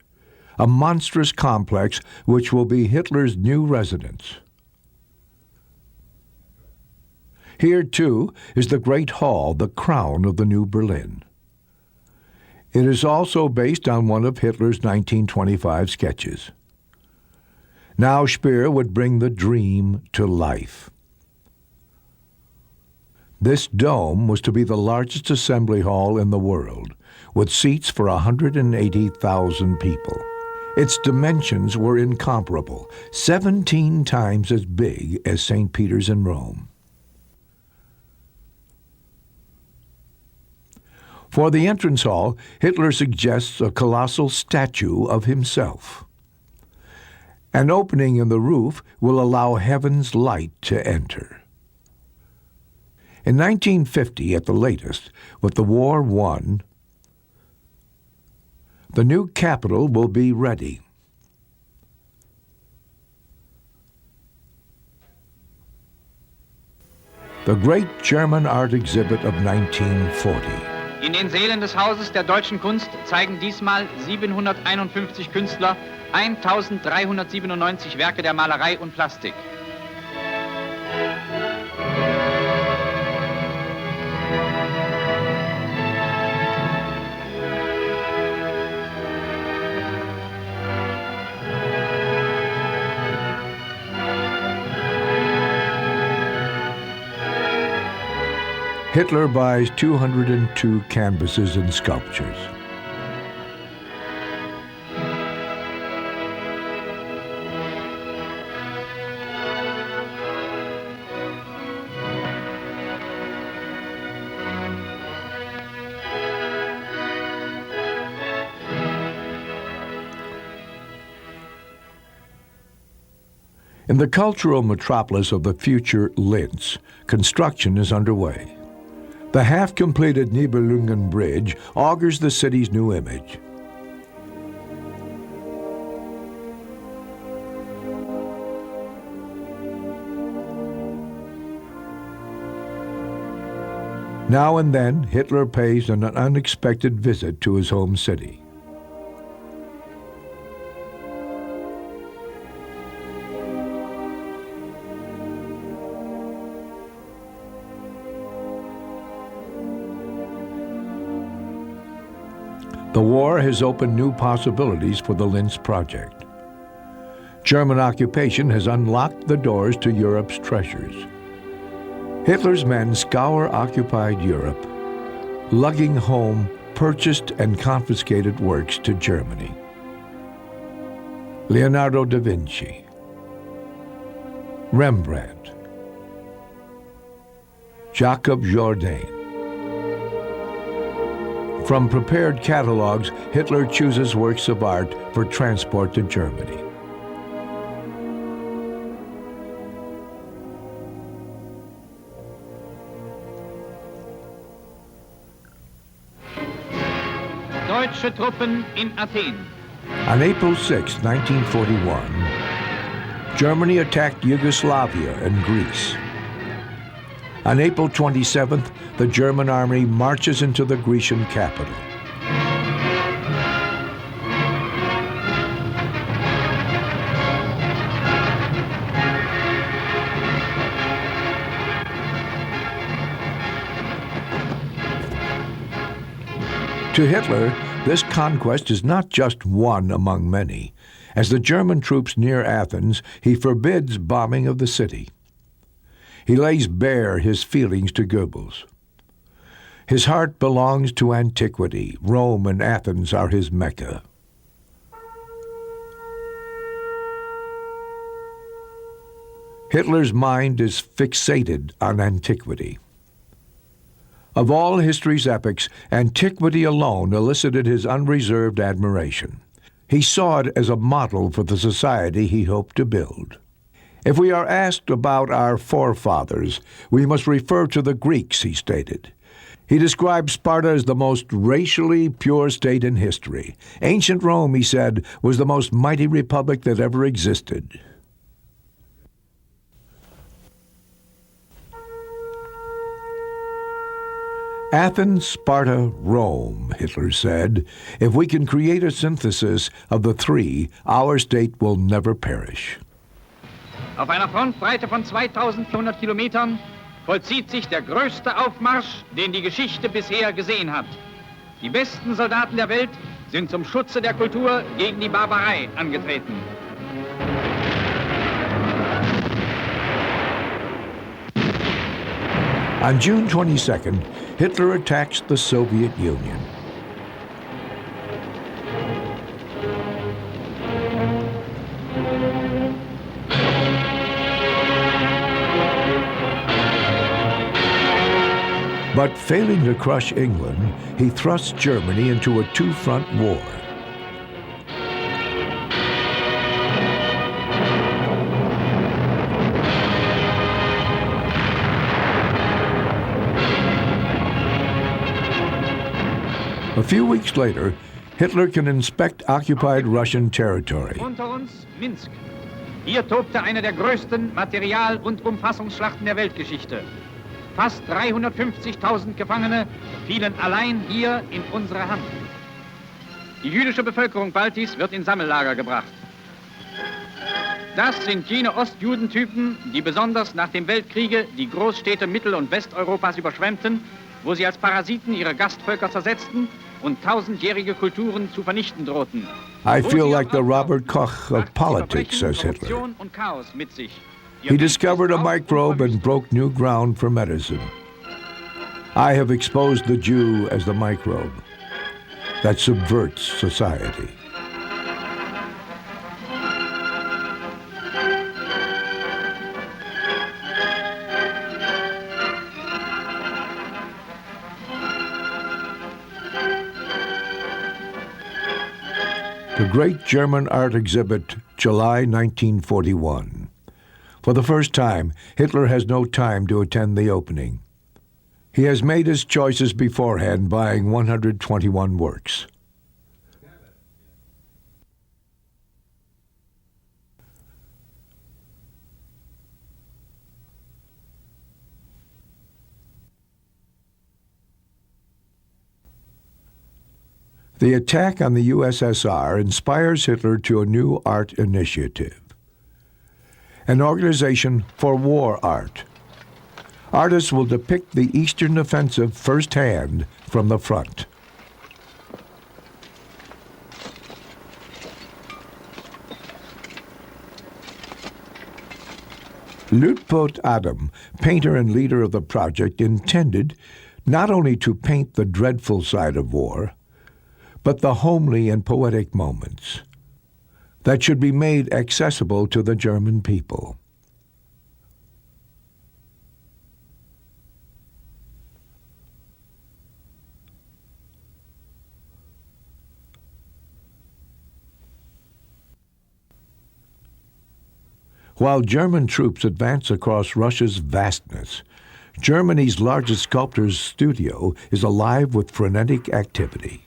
a monstrous complex which will be Hitler's new residence. Here, too, is the Great Hall, the crown of the new Berlin. It is also based on one of Hitler's 1925 sketches. Now Speer would bring the dream to life. This dome was to be the largest assembly hall in the world, with seats for 180,000 people. Its dimensions were incomparable, 17 times as big as St. Peter's in Rome. For the entrance hall, Hitler suggests a colossal statue of himself. An opening in the roof will allow heaven's light to enter. In 1950, at the latest, with the war won, the new capital will be ready. The Great German Art Exhibit of 1940. In den Sälen des Hauses der deutschen Kunst zeigen diesmal 751 Künstler 1397 Werke der Malerei und Plastik. Hitler buys 202 canvases and sculptures. In the cultural metropolis of the future Linz, construction is underway. The half-completed Nibelungen Bridge augurs the city's new image. Now and then, Hitler pays an unexpected visit to his home city. The war has opened new possibilities for the Linz project. German occupation has unlocked the doors to Europe's treasures. Hitler's men scour occupied Europe, lugging home purchased and confiscated works to Germany. Leonardo da Vinci, Rembrandt, Jacob Jourdain. From prepared catalogs, Hitler chooses works of art for transport to Germany. Deutsche Truppen in Athen. On April 6, 1941, Germany attacked Yugoslavia and Greece. On April 27th, the German army marches into the Grecian capital. To Hitler, this conquest is not just one among many. As the German troops near Athens, he forbids bombing of the city. He lays bare his feelings to Goebbels. His heart belongs to antiquity. Rome and Athens are his Mecca. Hitler's mind is fixated on antiquity. Of all history's epics, antiquity alone elicited his unreserved admiration. He saw it as a model for the society he hoped to build. If we are asked about our forefathers, we must refer to the Greeks, he stated. He described Sparta as the most racially pure state in history. Ancient Rome, he said, was the most mighty republic that ever existed. Athens, Sparta, Rome, Hitler said. If we can create a synthesis of the three, our state will never perish. Auf einer Frontbreite von 2400 Kilometern vollzieht sich der größte Aufmarsch, den die Geschichte bisher gesehen hat. Die besten Soldaten der Welt sind zum Schutze der Kultur gegen die Barbarei angetreten. On June 22nd, Hitler attacks the Soviet Union. But failing to crush England, he thrust Germany into a two-front war. A few weeks later, Hitler can inspect occupied Russian territory. Unter uns Minsk. Hier tobte eine der größten Material- und Umfassungsschlachten der Weltgeschichte. Fast 350.000 Gefangene fielen allein hier in unsere Hand. Die jüdische Bevölkerung Baltis wird in Sammellager gebracht. Das sind jene Ostjudentypen, die besonders nach dem Weltkriege die Großstädte Mittel- und Westeuropas überschwemmten, wo sie als Parasiten ihre Gastvölker zersetzten und tausendjährige Kulturen zu vernichten drohten. I feel like the Robert Koch of politics, says Hitler. He discovered a microbe and broke new ground for medicine. I have exposed the Jew as the microbe that subverts society. The Great German Art Exhibit, July 1941. For the first time, Hitler has no time to attend the opening. He has made his choices beforehand, buying 121 works. The attack on the USSR inspires Hitler to a new art initiative, an organization for war art. Artists will depict the Eastern Offensive firsthand from the front. Luitpold Adam, painter and leader of the project, intended not only to paint the dreadful side of war, but the homely and poetic moments that should be made accessible to the German people. While German troops advance across Russia's vastness, Germany's largest sculptor's studio is alive with frenetic activity.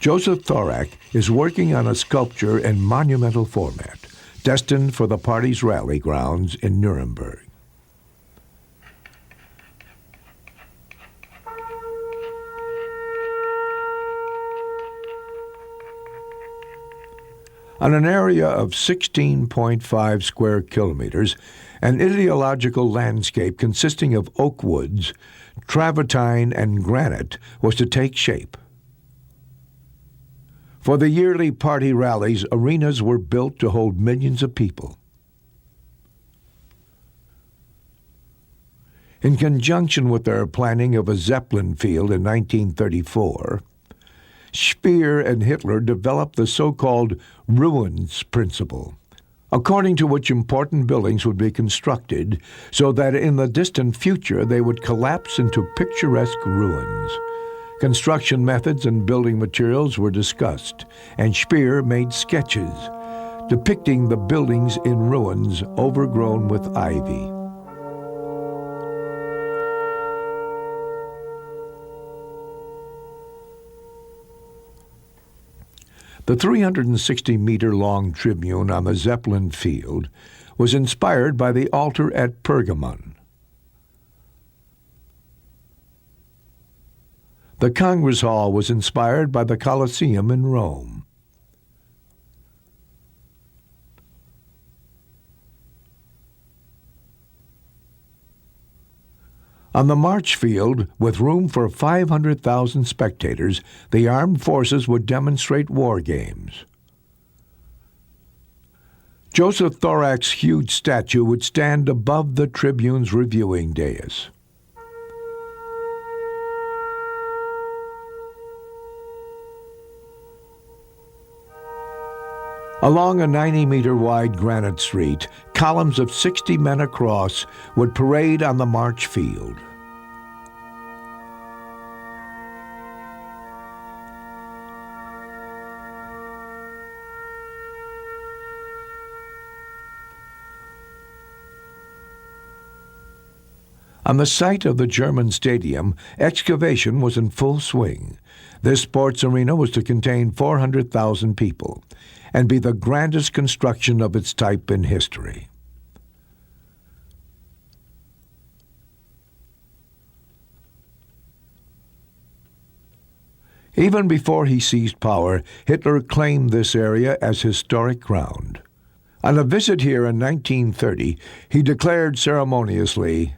Joseph Thorak is working on a sculpture in monumental format, destined for the party's rally grounds in Nuremberg. On an area of 16.5 square kilometers, an ideological landscape consisting of oak woods, travertine, and granite was to take shape. For the yearly party rallies, arenas were built to hold millions of people. In conjunction with their planning of a Zeppelin field in 1934, Speer and Hitler developed the so-called ruins principle, according to which important buildings would be constructed so that in the distant future they would collapse into picturesque ruins. Construction methods and building materials were discussed, and Speer made sketches depicting the buildings in ruins overgrown with ivy. The 360-meter-long tribune on the Zeppelin field was inspired by the altar at Pergamon. The Congress Hall was inspired by the Colosseum in Rome. On the march field, with room for 500,000 spectators, the armed forces would demonstrate war games. Joseph Thorak's huge statue would stand above the tribune's reviewing dais. Along a 90-meter-wide granite street, columns of 60 men across would parade on the march field. On the site of the German stadium, excavation was in full swing. This sports arena was to contain 400,000 people and be the grandest construction of its type in history. Even before he seized power, Hitler claimed this area as historic ground. On a visit here in 1930, he declared ceremoniously,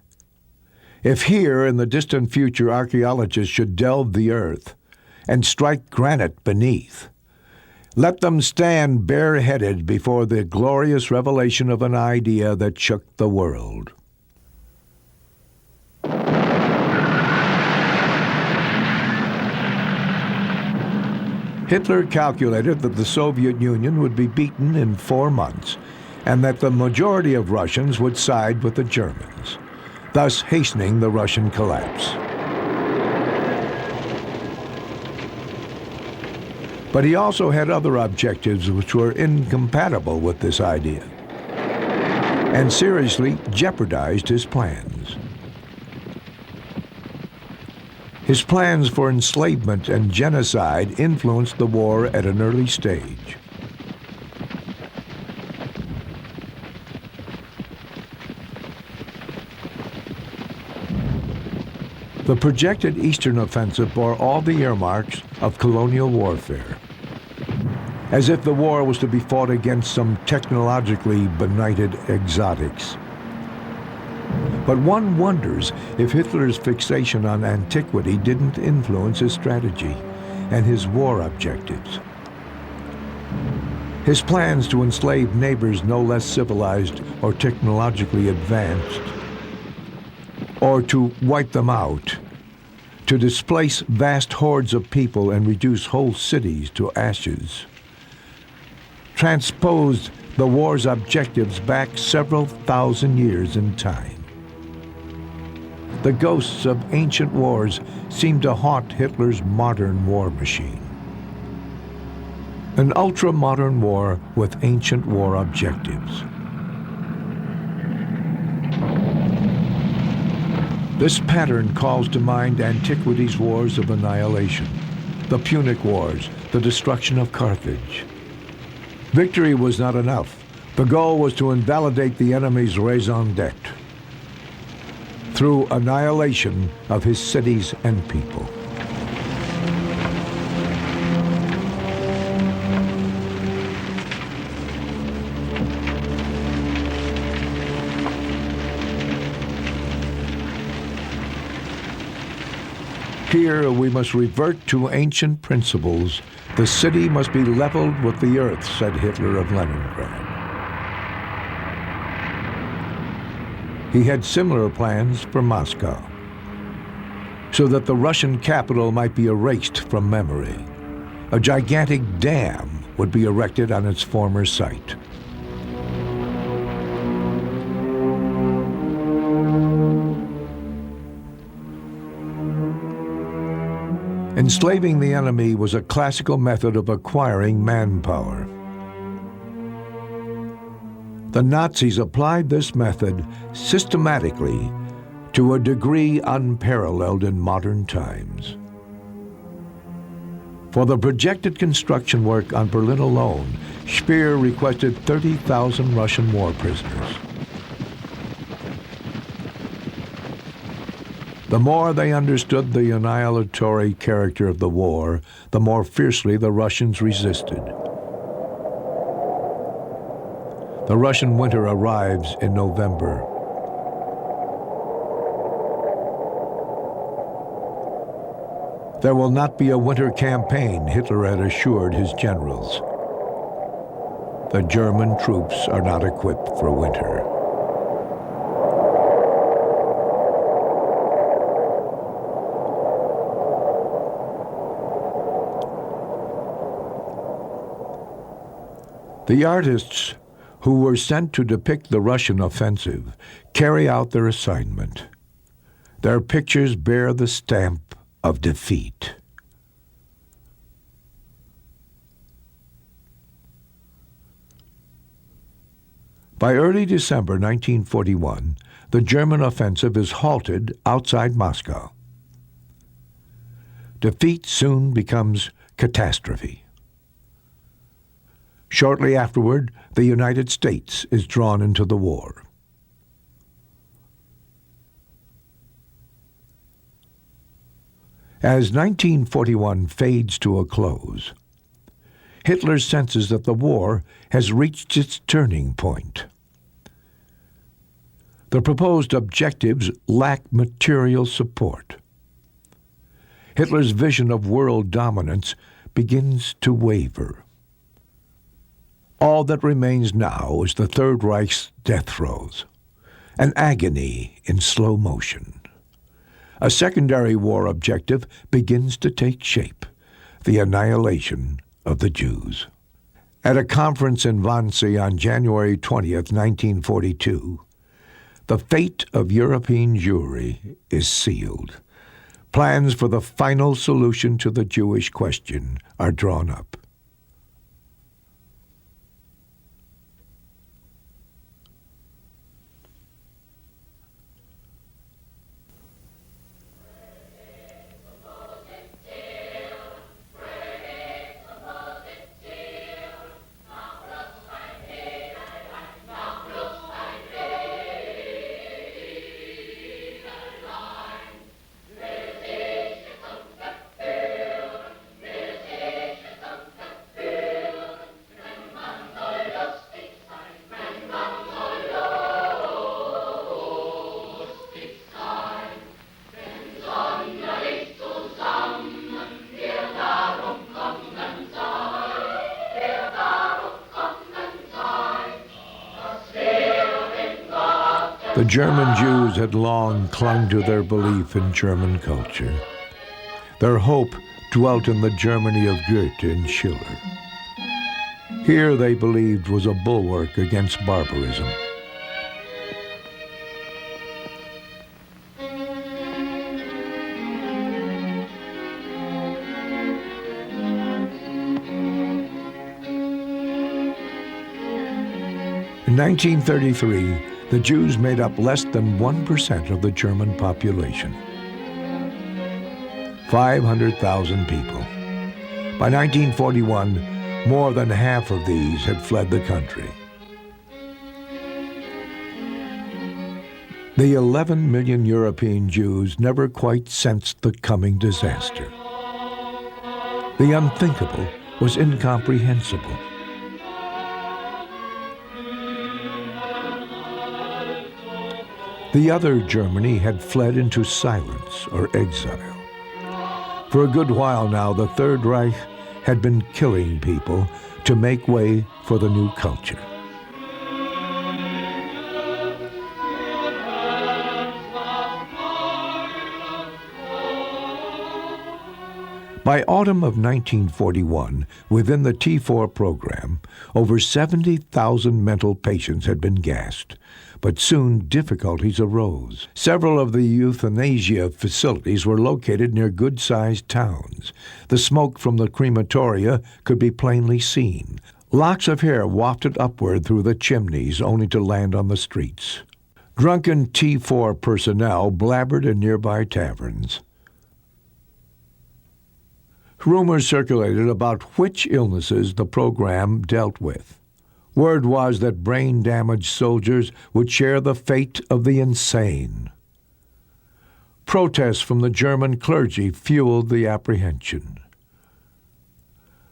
"If here in the distant future archaeologists should delve the earth and strike granite beneath, let them stand bareheaded before the glorious revelation of an idea that shook the world." Hitler calculated that the Soviet Union would be beaten in 4 months and that the majority of Russians would side with the Germans, thus hastening the Russian collapse. But he also had other objectives which were incompatible with this idea and seriously jeopardized his plans. His plans for enslavement and genocide influenced the war at an early stage. The projected Eastern Offensive bore all the earmarks of colonial warfare, as if the war was to be fought against some technologically benighted exotics. But one wonders if Hitler's fixation on antiquity didn't influence his strategy and his war objectives. His plans to enslave neighbors no less civilized or technologically advanced, or to wipe them out, to displace vast hordes of people and reduce whole cities to ashes, transposed the war's objectives back several thousand years in time. The ghosts of ancient wars seemed to haunt Hitler's modern war machine. An ultra-modern war with ancient war objectives. This pattern calls to mind antiquity's wars of annihilation, the Punic Wars, the destruction of Carthage. Victory was not enough. The goal was to invalidate the enemy's raison d'etre through annihilation of his cities and people. Here we must revert to ancient principles. The city must be leveled with the earth, said Hitler of Leningrad. He had similar plans for Moscow, so that the Russian capital might be erased from memory. A gigantic dam would be erected on its former site. Enslaving the enemy was a classical method of acquiring manpower. The Nazis applied this method systematically to a degree unparalleled in modern times. For the projected construction work on Berlin alone, Speer requested 30,000 Russian war prisoners. The more they understood the annihilatory character of the war, the more fiercely the Russians resisted. The Russian winter arrives in November. There will not be a winter campaign, Hitler had assured his generals. The German troops are not equipped for winter. The artists who were sent to depict the Russian offensive carry out their assignment. Their pictures bear the stamp of defeat. By early December 1941, the German offensive is halted outside Moscow. Defeat soon becomes catastrophe. Shortly afterward, the United States is drawn into the war. As 1941 fades to a close, Hitler senses that the war has reached its turning point. The proposed objectives lack material support. Hitler's vision of world dominance begins to waver. All that remains now is the Third Reich's death throes, an agony in slow motion. A secondary war objective begins to take shape, the annihilation of the Jews. At a conference in Wannsee on January 20th, 1942, the fate of European Jewry is sealed. Plans for the final solution to the Jewish question are drawn up. The German Jews had long clung to their belief in German culture. Their hope dwelt in the Germany of Goethe and Schiller. Here they believed was a bulwark against barbarism. In 1933, the Jews made up less than 1% of the German population. 500,000 people. By 1941, more than half of these had fled the country. The 11 million European Jews never quite sensed the coming disaster. The unthinkable was incomprehensible. The other Germany had fled into silence or exile. For a good while now, the Third Reich had been killing people to make way for the new culture. By autumn of 1941, within the T4 program, over 70,000 mental patients had been gassed, but soon difficulties arose. Several of the euthanasia facilities were located near good-sized towns. The smoke from the crematoria could be plainly seen. Locks of hair wafted upward through the chimneys only to land on the streets. Drunken T4 personnel blabbered in nearby taverns. Rumors circulated about which illnesses the program dealt with. Word was that brain-damaged soldiers would share the fate of the insane. Protests from the German clergy fueled the apprehension.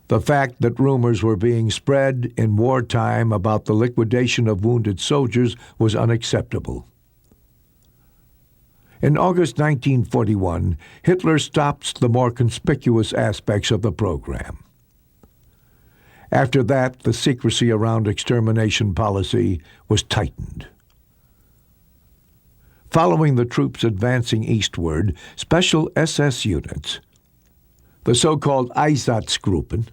The fact that rumors were being spread in wartime about the liquidation of wounded soldiers was unacceptable. In August 1941, Hitler stopped the more conspicuous aspects of the program. After that, the secrecy around extermination policy was tightened. Following the troops advancing eastward, special SS units, the so-called Einsatzgruppen,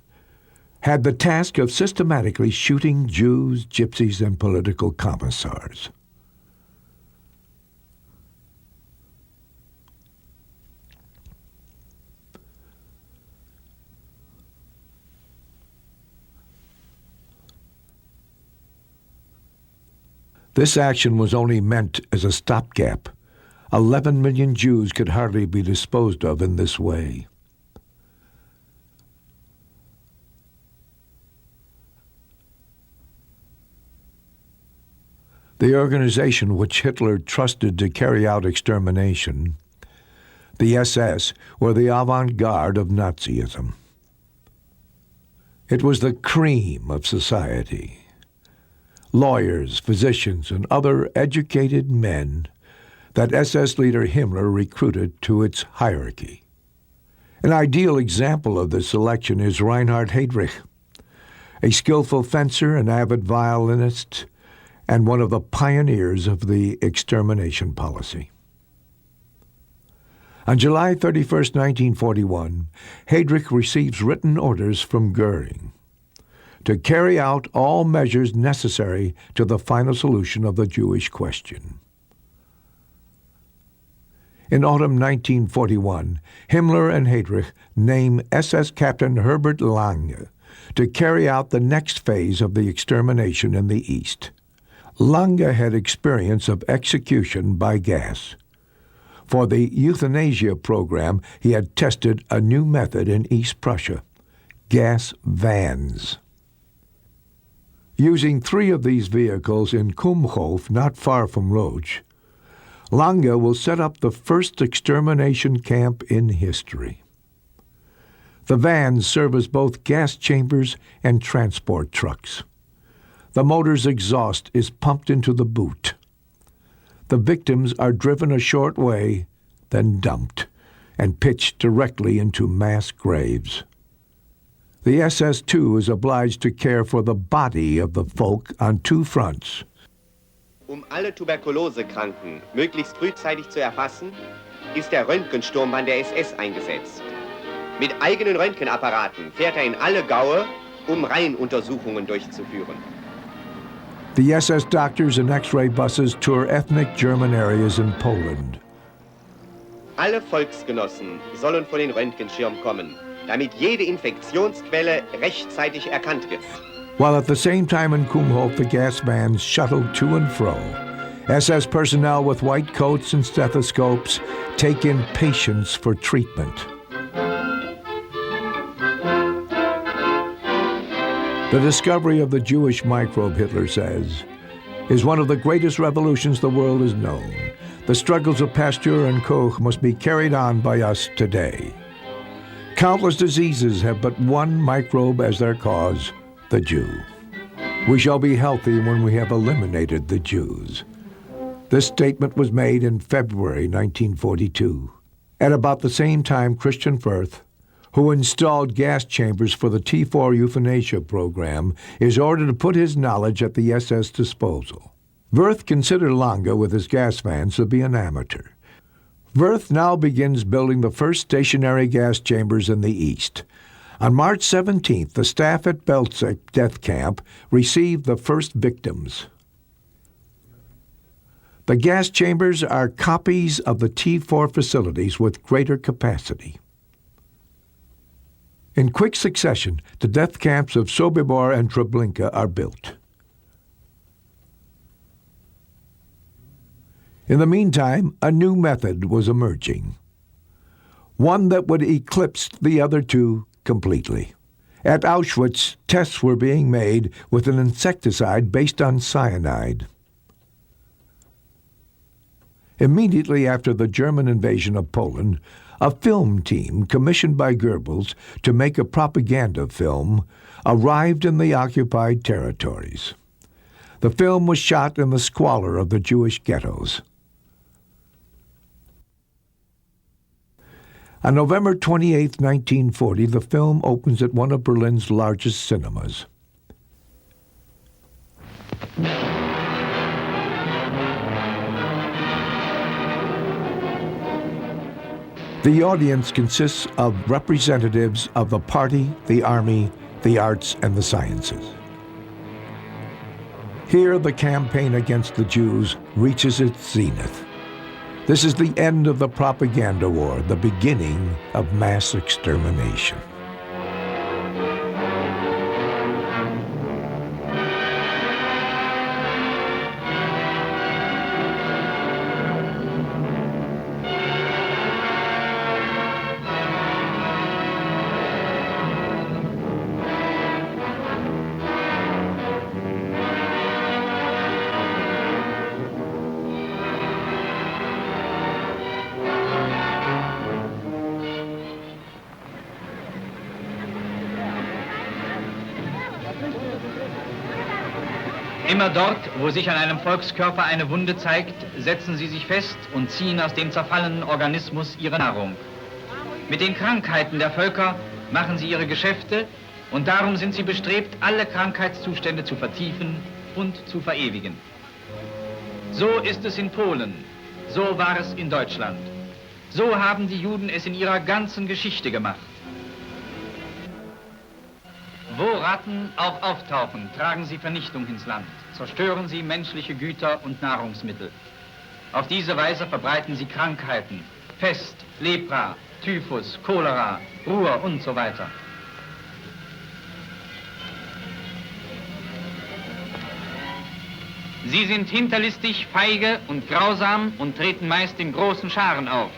had the task of systematically shooting Jews, gypsies, and political commissars. This action was only meant as a stopgap. 11 million Jews could hardly be disposed of in this way. The organization which Hitler trusted to carry out extermination, the SS, were the avant-garde of Nazism. It was the cream of society. Lawyers, physicians, and other educated men that SS leader Himmler recruited to its hierarchy. An ideal example of this selection is Reinhard Heydrich, a skillful fencer, an avid violinist, and one of the pioneers of the extermination policy. On July 31, 1941, Heydrich receives written orders from Goering to carry out all measures necessary to the final solution of the Jewish question. In autumn 1941, Himmler and Heydrich name SS Captain Herbert Lange to carry out the next phase of the extermination in the East. Lange had experience of execution by gas. For the euthanasia program, he had tested a new method in East Prussia, gas vans. Using 3 of these vehicles in Kumhof, not far from Lodz, Lange will set up the first extermination camp in history. The vans serve as both gas chambers and transport trucks. The motor's exhaust is pumped into the boot. The victims are driven a short way, then dumped, and pitched directly into mass graves. The SS too is obliged to care for the body of the folk on 2 fronts. Alle Tuberkulosekranken möglichst frühzeitig zu erfassen, ist der Röntgensturmbahn der SS eingesetzt. Mit eigenen Röntgenapparaten fährt in alle Gaue, Reihenuntersuchungen durchzuführen. The SS doctors and X-ray buses tour ethnic German areas in Poland. Alle Volksgenossen sollen vor den Röntgenschirm kommen, damit jede Infektionsquelle rechtzeitig erkannt wird. While at the same time in Kumhof, the gas vans shuttled to and fro. SS personnel with white coats and stethoscopes take in patients for treatment. The discovery of the Jewish microbe, Hitler says, is one of the greatest revolutions the world has known. The struggles of Pasteur and Koch must be carried on by us today. Countless diseases have but one microbe as their cause, the Jew. We shall be healthy when we have eliminated the Jews. This statement was made in February 1942. At about the same time, Christian Firth, who installed gas chambers for the T4 euthanasia program, is ordered to put his knowledge at the SS disposal. Wirth considered Lange with his gas vans to be an amateur. Wirth now begins building the first stationary gas chambers in the East. On March 17th, the staff at Belzec death camp received the first victims. The gas chambers are copies of the T4 facilities with greater capacity. In quick succession, the death camps of Sobibor and Treblinka are built. In the meantime, a new method was emerging, one that would eclipse the other 2 completely. At Auschwitz, tests were being made with an insecticide based on cyanide. Immediately after the German invasion of Poland, a film team commissioned by Goebbels to make a propaganda film arrived in the occupied territories. The film was shot in the squalor of the Jewish ghettos. On November 28, 1940, the film opens at one of Berlin's largest cinemas. The audience consists of representatives of the party, the army, the arts and the sciences. Here, the campaign against the Jews reaches its zenith. This is the end of the propaganda war, the beginning of mass extermination. Immer dort, wo sich an einem Volkskörper eine Wunde zeigt, setzen sie sich fest und ziehen aus dem zerfallenen Organismus ihre Nahrung. Mit den Krankheiten der Völker machen sie ihre Geschäfte und darum sind sie bestrebt, alle Krankheitszustände zu vertiefen und zu verewigen. So ist es in Polen, so war es in Deutschland. So haben die Juden es in ihrer ganzen Geschichte gemacht. Wo Ratten auch auftauchen, tragen sie Vernichtung ins Land, zerstören sie menschliche Güter und Nahrungsmittel. Auf diese Weise verbreiten sie Krankheiten, Pest, Lepra, Typhus, Cholera, Ruhr und so weiter. Sie sind hinterlistig, feige und grausam und treten meist in großen Scharen auf.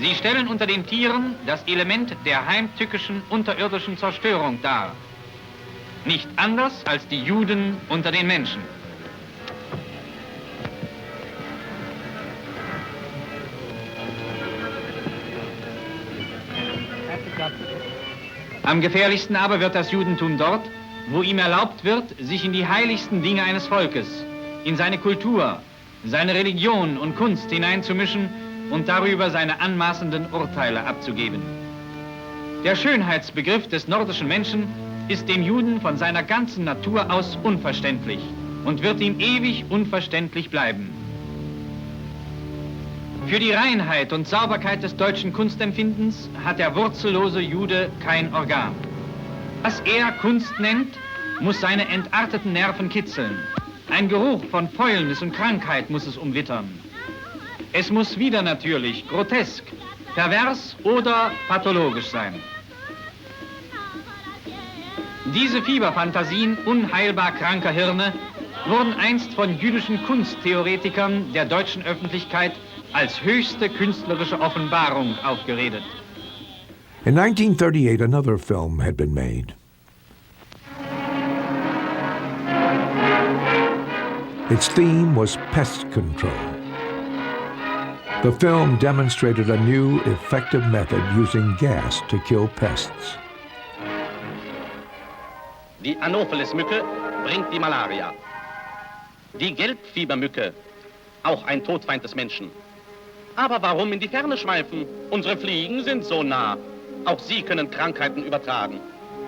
Sie stellen unter den Tieren das Element der heimtückischen unterirdischen Zerstörung dar. Nicht anders als die Juden unter den Menschen. Am gefährlichsten aber wird das Judentum dort, wo ihm erlaubt wird, sich in die heiligsten Dinge eines Volkes, in seine Kultur, seine Religion und Kunst hineinzumischen und darüber seine anmaßenden Urteile abzugeben. Der Schönheitsbegriff des nordischen Menschen ist dem Juden von seiner ganzen Natur aus unverständlich und wird ihm ewig unverständlich bleiben. Für die Reinheit und Sauberkeit des deutschen Kunstempfindens hat der wurzellose Jude kein Organ. Was er Kunst nennt, muss seine entarteten Nerven kitzeln. Ein Geruch von Fäulnis und Krankheit muss es umwittern. Es muss widernatürlich, grotesk, pervers oder pathologisch sein. Diese Fieberfantasien unheilbar kranker Hirne wurden einst von jüdischen Kunsttheoretikern der deutschen Öffentlichkeit als höchste künstlerische Offenbarung aufgeredet. In 1938, another film had been made. Its theme was pest control. The film demonstrated a new, effective method using gas to kill pests. Die Anopheles-Mücke bringt die Malaria. Die Gelbfiebermücke, auch ein Todfeind des Menschen. Aber warum in die Ferne schweifen? Unsere Fliegen sind so nah. Auch sie können Krankheiten übertragen.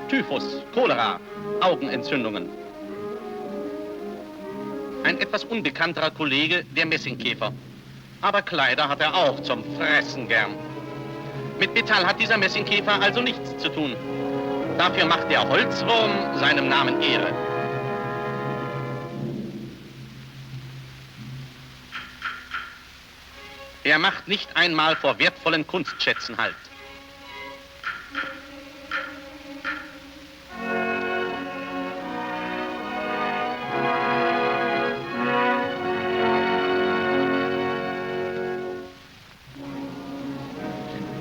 Typhus, Cholera, Augenentzündungen. Ein etwas unbekannterer Kollege, der Messingkäfer. Aber Kleider hat er auch zum Fressen gern. Mit Metall hat dieser Messingkäfer also nichts zu tun. Dafür macht der Holzwurm seinem Namen Ehre. Er macht nicht einmal vor wertvollen Kunstschätzen Halt.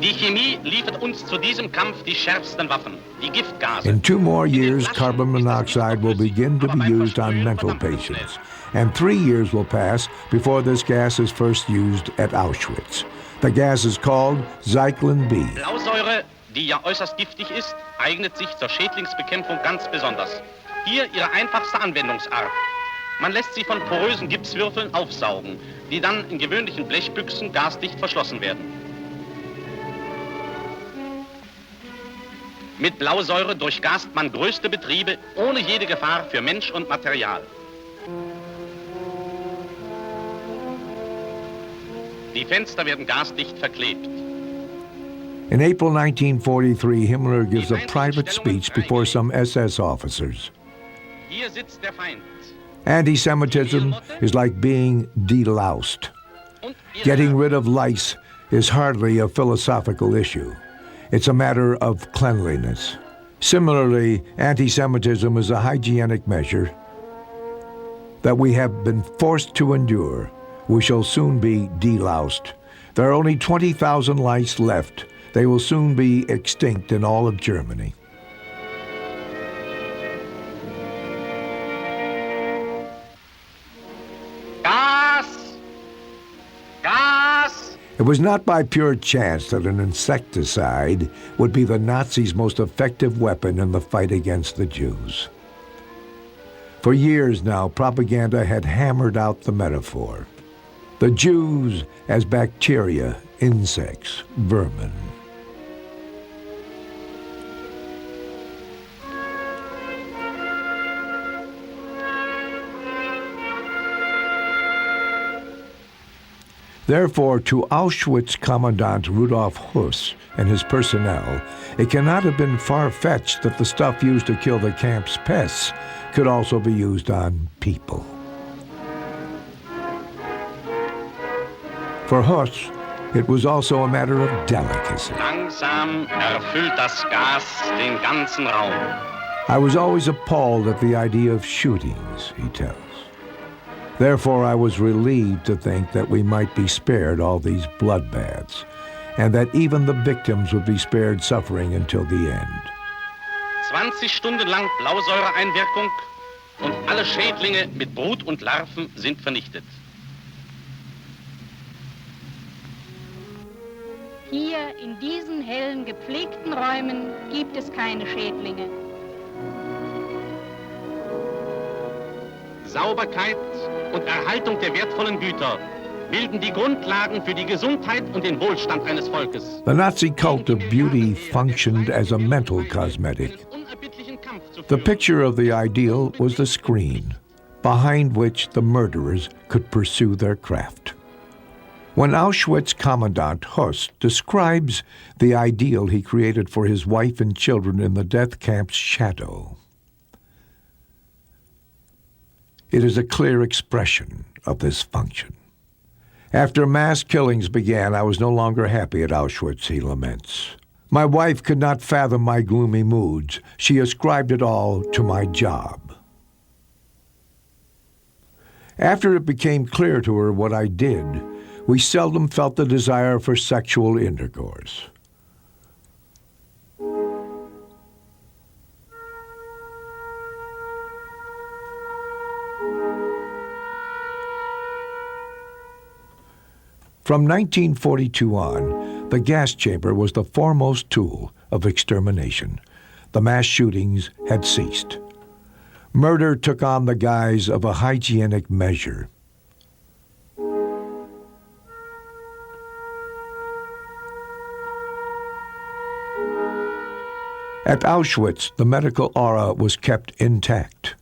Die Chemie liefert uns zu diesem Kampf die schärfsten Waffen, die Giftgase. In 2 more years, carbon monoxide will begin to be used on mental patients. And 3 years will pass before this gas is first used at Auschwitz. The gas is called Zyklon B. Blausäure, die ja äußerst giftig ist, eignet sich zur Schädlingsbekämpfung ganz besonders. Hier ihre einfachste Anwendungsart. Man lässt sie von porösen Gipswürfeln aufsaugen, die dann in gewöhnlichen Blechbüchsen gasdicht verschlossen werden. Mit Blausäure durchgast man größte Betriebe ohne jede Gefahr für Mensch und Material. Die Fenster werden gasdicht verklebt. In April 1943, Himmler gives a private speech before some SS officers. Hier sitzt der Feind. Anti-Semitism is like being deloused. Getting rid of lice is hardly a philosophical issue. It's a matter of cleanliness. Similarly, anti-Semitism is a hygienic measure that we have been forced to endure. We shall soon be deloused. There are only 20,000 lice left. They will soon be extinct in all of Germany. Gas! Gas! It was not by pure chance that an insecticide would be the Nazis' most effective weapon in the fight against the Jews. For years now, propaganda had hammered out the metaphor. The Jews as bacteria, insects, vermin. Therefore, to Auschwitz Commandant Rudolf Höss and his personnel, it cannot have been far-fetched that the stuff used to kill the camp's pests could also be used on people. For Höss, it was also a matter of delicacy. Langsam erfüllt das Gas den ganzen Raum. I was always appalled at the idea of shootings, he tells. Therefore, I was relieved to think that we might be spared all these bloodbaths, and that even the victims would be spared suffering until the end. 20 Stunden lang Blausäureeinwirkung und alle Schädlinge mit Brut und Larven sind vernichtet. Hier in diesen hellen, gepflegten Räumen gibt es keine Schädlinge. Sauberkeit und Erhaltung der wertvollen Güter bilden die Grundlagen für die Gesundheit und den Wohlstand eines Volkes. The Nazi cult of beauty functioned as a mental cosmetic. The picture of the ideal was the screen, behind which the murderers could pursue their craft. When Auschwitz Commandant Höss describes the ideal he created for his wife and children in the death camp's shadow, it is a clear expression of this function. After mass killings began, I was no longer happy at Auschwitz, he laments. My wife could not fathom my gloomy moods. She ascribed it all to my job. After it became clear to her what I did, we seldom felt the desire for sexual intercourse. From 1942 on, the gas chamber was the foremost tool of extermination. The mass shootings had ceased. Murder took on the guise of a hygienic measure. At Auschwitz, the medical aura was kept intact.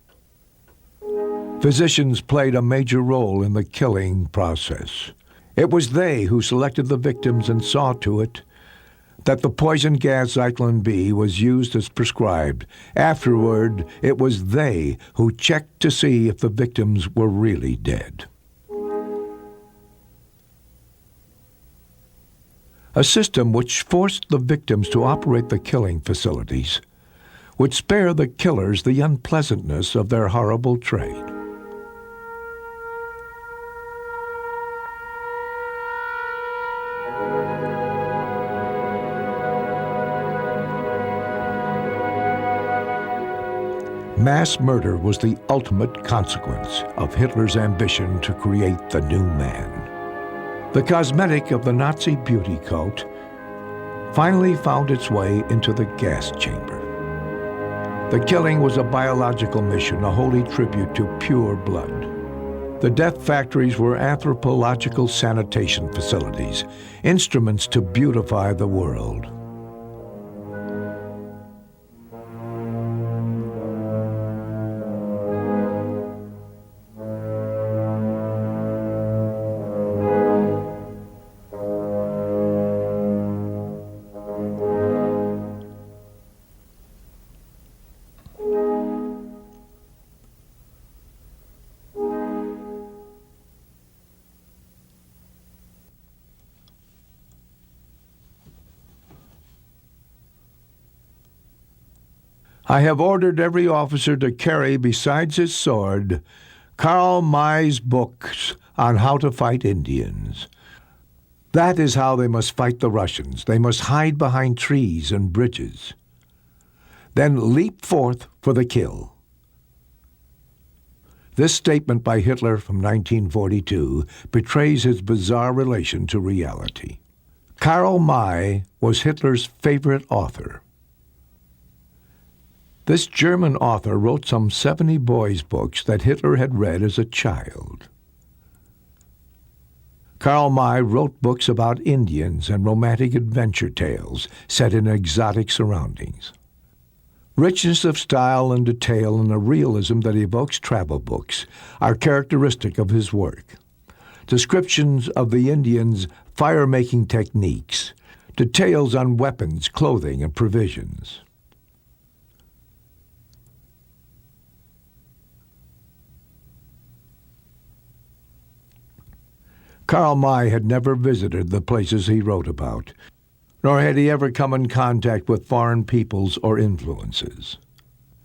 Physicians played a major role in the killing process. It was they who selected the victims and saw to it that the poison gas Zyklon B was used as prescribed. Afterward, it was they who checked to see if the victims were really dead. A system which forced the victims to operate the killing facilities would spare the killers the unpleasantness of their horrible trade. Mass murder was the ultimate consequence of Hitler's ambition to create the new man. The cosmetic of the Nazi beauty cult finally found its way into the gas chamber. The killing was a biological mission, a holy tribute to pure blood. The death factories were anthropological sanitation facilities, instruments to beautify the world. I have ordered every officer to carry, besides his sword, Karl May's books on how to fight Indians. That is how they must fight the Russians. They must hide behind trees and bridges, then leap forth for the kill. This statement by Hitler from 1942 betrays his bizarre relation to reality. Karl May was Hitler's favorite author. This German author wrote some 70 boys' books that Hitler had read as a child. Karl May wrote books about Indians and romantic adventure tales set in exotic surroundings. Richness of style and detail and a realism that evokes travel books are characteristic of his work. Descriptions of the Indians' fire-making techniques, details on weapons, clothing, and provisions. Karl May had never visited the places he wrote about, nor had he ever come in contact with foreign peoples or influences.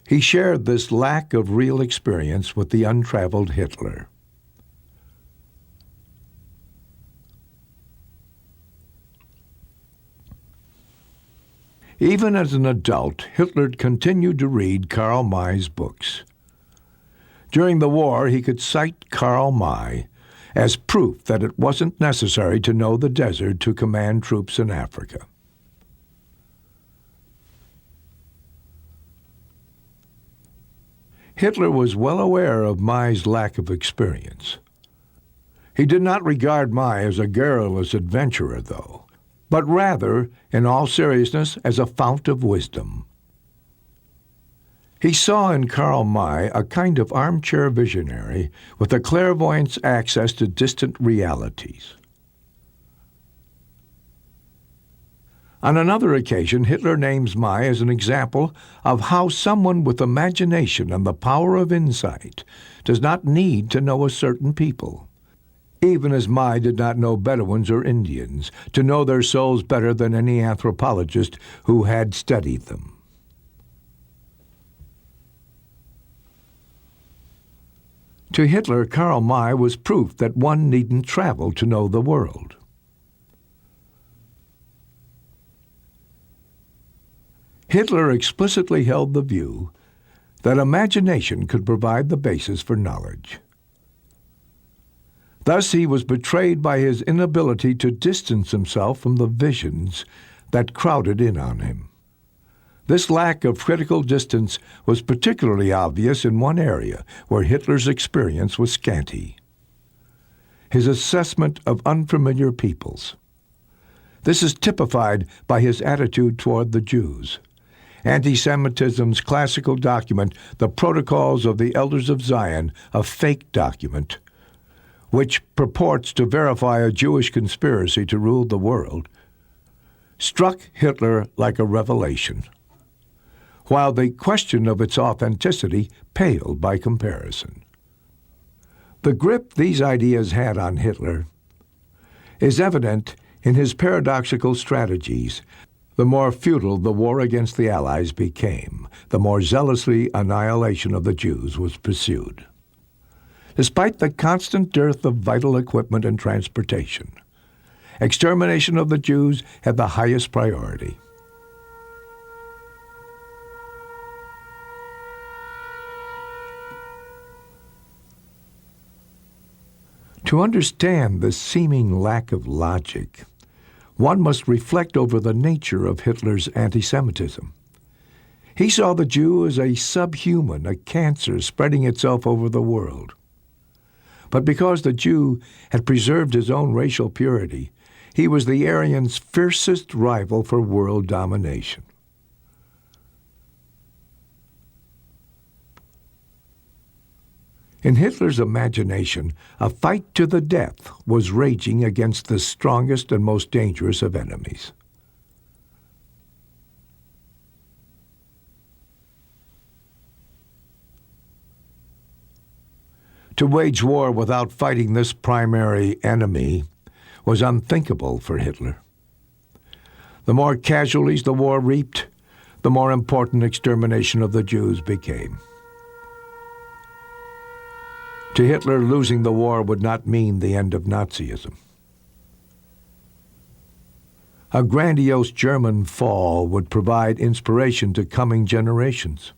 He shared this lack of real experience with the untraveled Hitler. Even as an adult, Hitler continued to read Karl May's books. During the war, he could cite Karl May as proof that it wasn't necessary to know the desert to command troops in Africa. Hitler was well aware of May's lack of experience. He did not regard May as a garrulous adventurer, though, but rather, in all seriousness, as a fount of wisdom. He saw in Karl May a kind of armchair visionary with a clairvoyant's access to distant realities. On another occasion, Hitler names May as an example of how someone with imagination and the power of insight does not need to know a certain people, even as May did not know Bedouins or Indians, to know their souls better than any anthropologist who had studied them. To Hitler, Karl May was proof that one needn't travel to know the world. Hitler explicitly held the view that imagination could provide the basis for knowledge. Thus he was betrayed by his inability to distance himself from the visions that crowded in on him. This lack of critical distance was particularly obvious in one area where Hitler's experience was scanty: his assessment of unfamiliar peoples. This is typified by his attitude toward the Jews. Anti-Semitism's classical document, The Protocols of the Elders of Zion, a fake document, which purports to verify a Jewish conspiracy to rule the world, struck Hitler like a revelation, while the question of its authenticity paled by comparison. The grip these ideas had on Hitler is evident in his paradoxical strategies. The more futile the war against the Allies became, the more zealously annihilation of the Jews was pursued. Despite the constant dearth of vital equipment and transportation, extermination of the Jews had the highest priority. To understand this seeming lack of logic, one must reflect over the nature of Hitler's anti-Semitism. He saw the Jew as a subhuman, a cancer spreading itself over the world. But because the Jew had preserved his own racial purity, he was the Aryan's fiercest rival for world domination. In Hitler's imagination, a fight to the death was raging against the strongest and most dangerous of enemies. To wage war without fighting this primary enemy was unthinkable for Hitler. The more casualties the war reaped, the more important extermination of the Jews became. To Hitler, losing the war would not mean the end of Nazism. A grandiose German fall would provide inspiration to coming generations.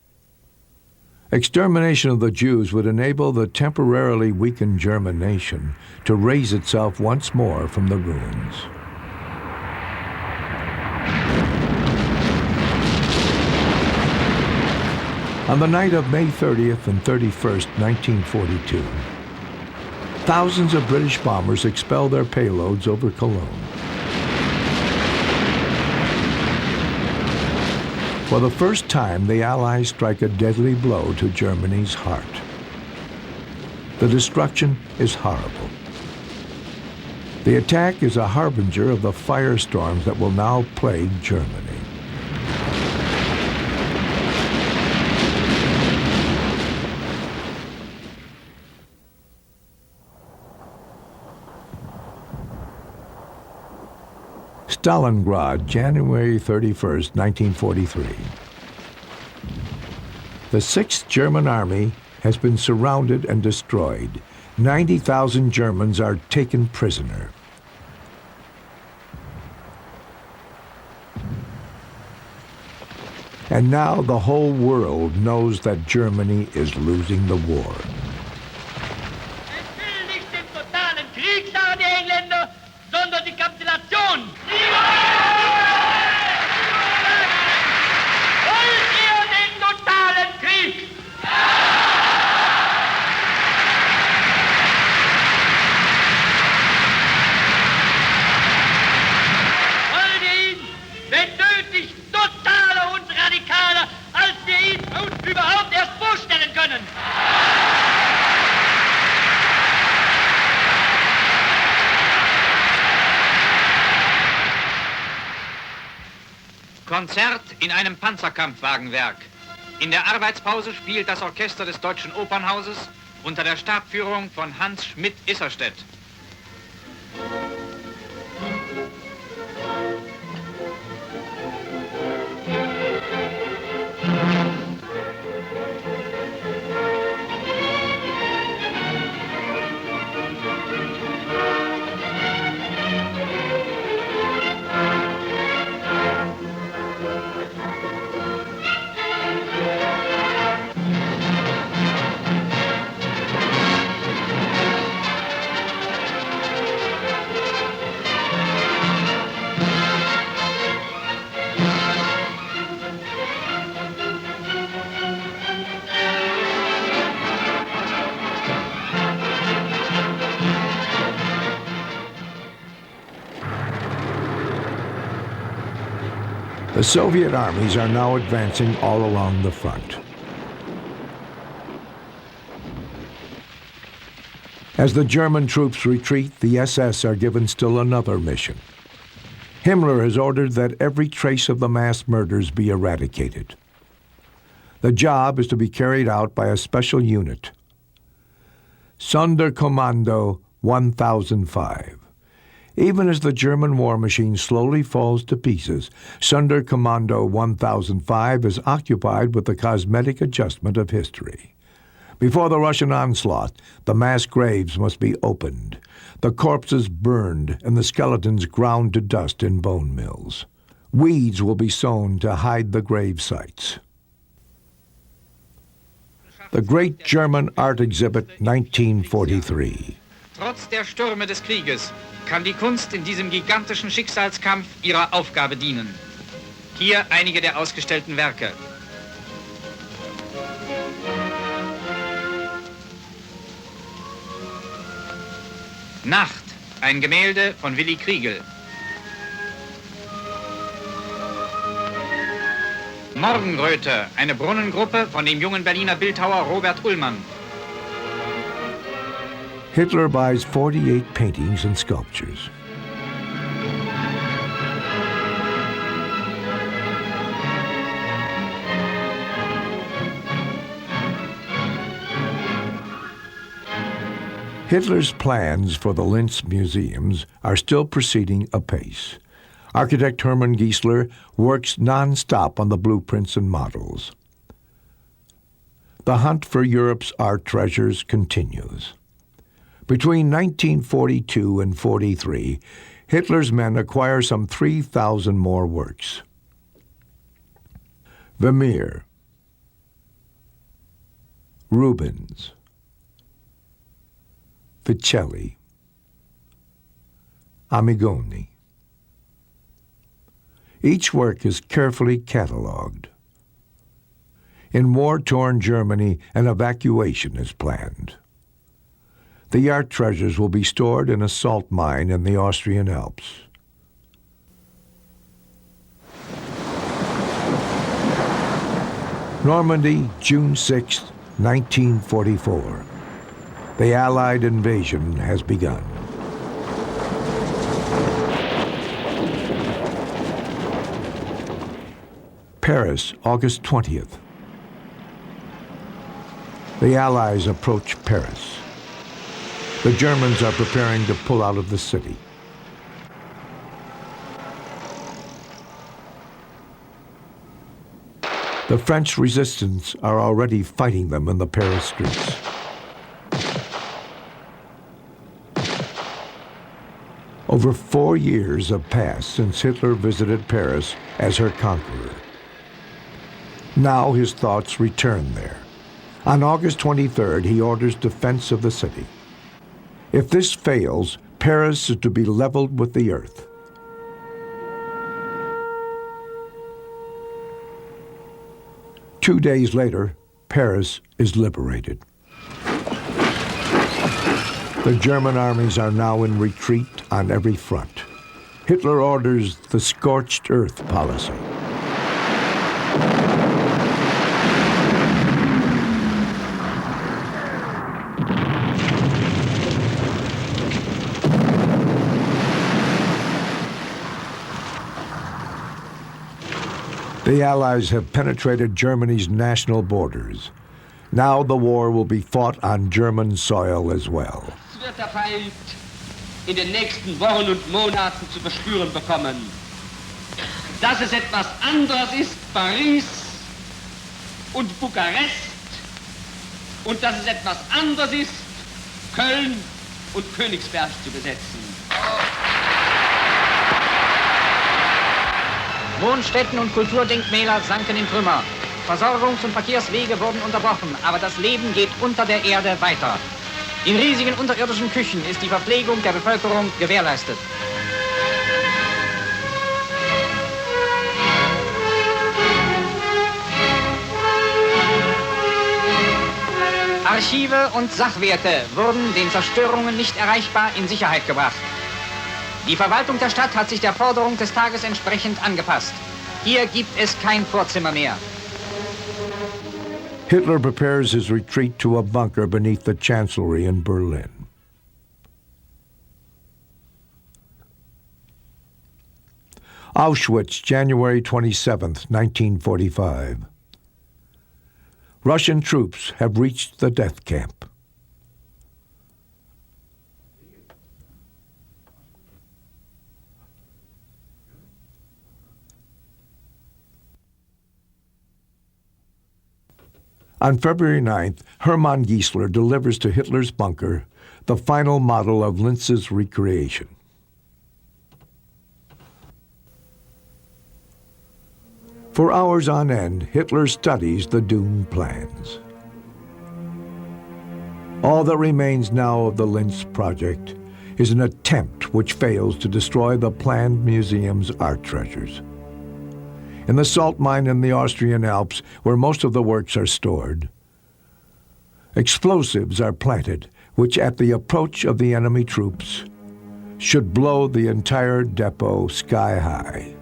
Extermination of the Jews would enable the temporarily weakened German nation to raise itself once more from the ruins. On the night of May 30th and 31st, 1942, thousands of British bombers expelled their payloads over Cologne. For the first time, the Allies strike a deadly blow to Germany's heart. The destruction is horrible. The attack is a harbinger of the firestorms that will now plague Germany. Stalingrad, January 31st, 1943. The 6th German Army has been surrounded and destroyed. 90,000 Germans are taken prisoner. And now the whole world knows that Germany is losing the war. Es will nicht den totalen Krieg, sagen die Engländer, sondern die Kapitulation. Wollt ihr den totalen Krieg? Wollt ihr ihn, wenn nötig, totaler und radikaler, als wir ihn uns überhaupt erst vorstellen können? Konzert in einem Panzerkampfwagenwerk. In der Arbeitspause spielt das Orchester des Deutschen Opernhauses unter der Stabführung von Hans Schmidt-Isserstedt. The Soviet armies are now advancing all along the front. As the German troops retreat, the SS are given still another mission. Himmler has ordered that every trace of the mass murders be eradicated. The job is to be carried out by a special unit, Sonderkommando 1005. Even as the German war machine slowly falls to pieces, Sonderkommando 1005 is occupied with the cosmetic adjustment of history. Before the Russian onslaught, the mass graves must be opened, the corpses burned, and the skeletons ground to dust in bone mills. Weeds will be sown to hide the grave sites. The Great German Art Exhibit 1943. Trotz der Stürme des Krieges kann die Kunst in diesem gigantischen Schicksalskampf ihrer Aufgabe dienen. Hier einige der ausgestellten Werke. Nacht, ein Gemälde von Willi Kriegel. Morgenröte, eine Brunnengruppe von dem jungen Berliner Bildhauer Robert Ullmann. Hitler buys 48 paintings and sculptures. Hitler's plans for the Linz museums are still proceeding apace. Architect Hermann Giesler works non-stop on the blueprints and models. The hunt for Europe's art treasures continues. Between 1942 and 43, Hitler's men acquire some 3,000 more works. Vermeer, Rubens, Vicelli, Amigoni. Each work is carefully catalogued. In war-torn Germany, an evacuation is planned. The art treasures will be stored in a salt mine in the Austrian Alps. Normandy, June 6, 1944. The Allied invasion has begun. Paris, August 20th. The Allies approach Paris. The Germans are preparing to pull out of the city. The French resistance are already fighting them in the Paris streets. Over 4 years have passed since Hitler visited Paris as her conqueror. Now his thoughts return there. On August 23rd, he orders defense of the city. If this fails, Paris is to be leveled with the earth. Two days later, Paris is liberated. The German armies are now in retreat on every front. Hitler orders the scorched earth policy. The Allies have penetrated Germany's national borders. Now the war will be fought on German soil as well. Es wird der Feind in den nächsten Wochen und Monaten zu verspüren bekommen. Dass es etwas anderes ist, Paris und Bukarest, und dass es etwas anderes ist, Köln und Königsberg zu besetzen. Wohnstätten und Kulturdenkmäler sanken in Trümmer. Versorgungs- und Verkehrswege wurden unterbrochen, aber das Leben geht unter der Erde weiter. In riesigen unterirdischen Küchen ist die Verpflegung der Bevölkerung gewährleistet. Archive und Sachwerte wurden den Zerstörungen nicht erreichbar in Sicherheit gebracht. Die Verwaltung der Stadt hat sich der Forderung des Tages entsprechend angepasst. Hier gibt es kein Vorzimmer mehr. Hitler prepares his retreat to a bunker beneath the Chancellery in Berlin. Auschwitz, January 27th, 1945. Russian troops have reached the death camp. On February 9th, Hermann Giesler delivers to Hitler's bunker the final model of Linz's recreation. For hours on end, Hitler studies the doomed plans. All that remains now of the Linz project is an attempt which fails to destroy the planned museum's art treasures. In the salt mine in the Austrian Alps, where most of the works are stored, explosives are planted, which at the approach of the enemy troops should blow the entire depot sky high.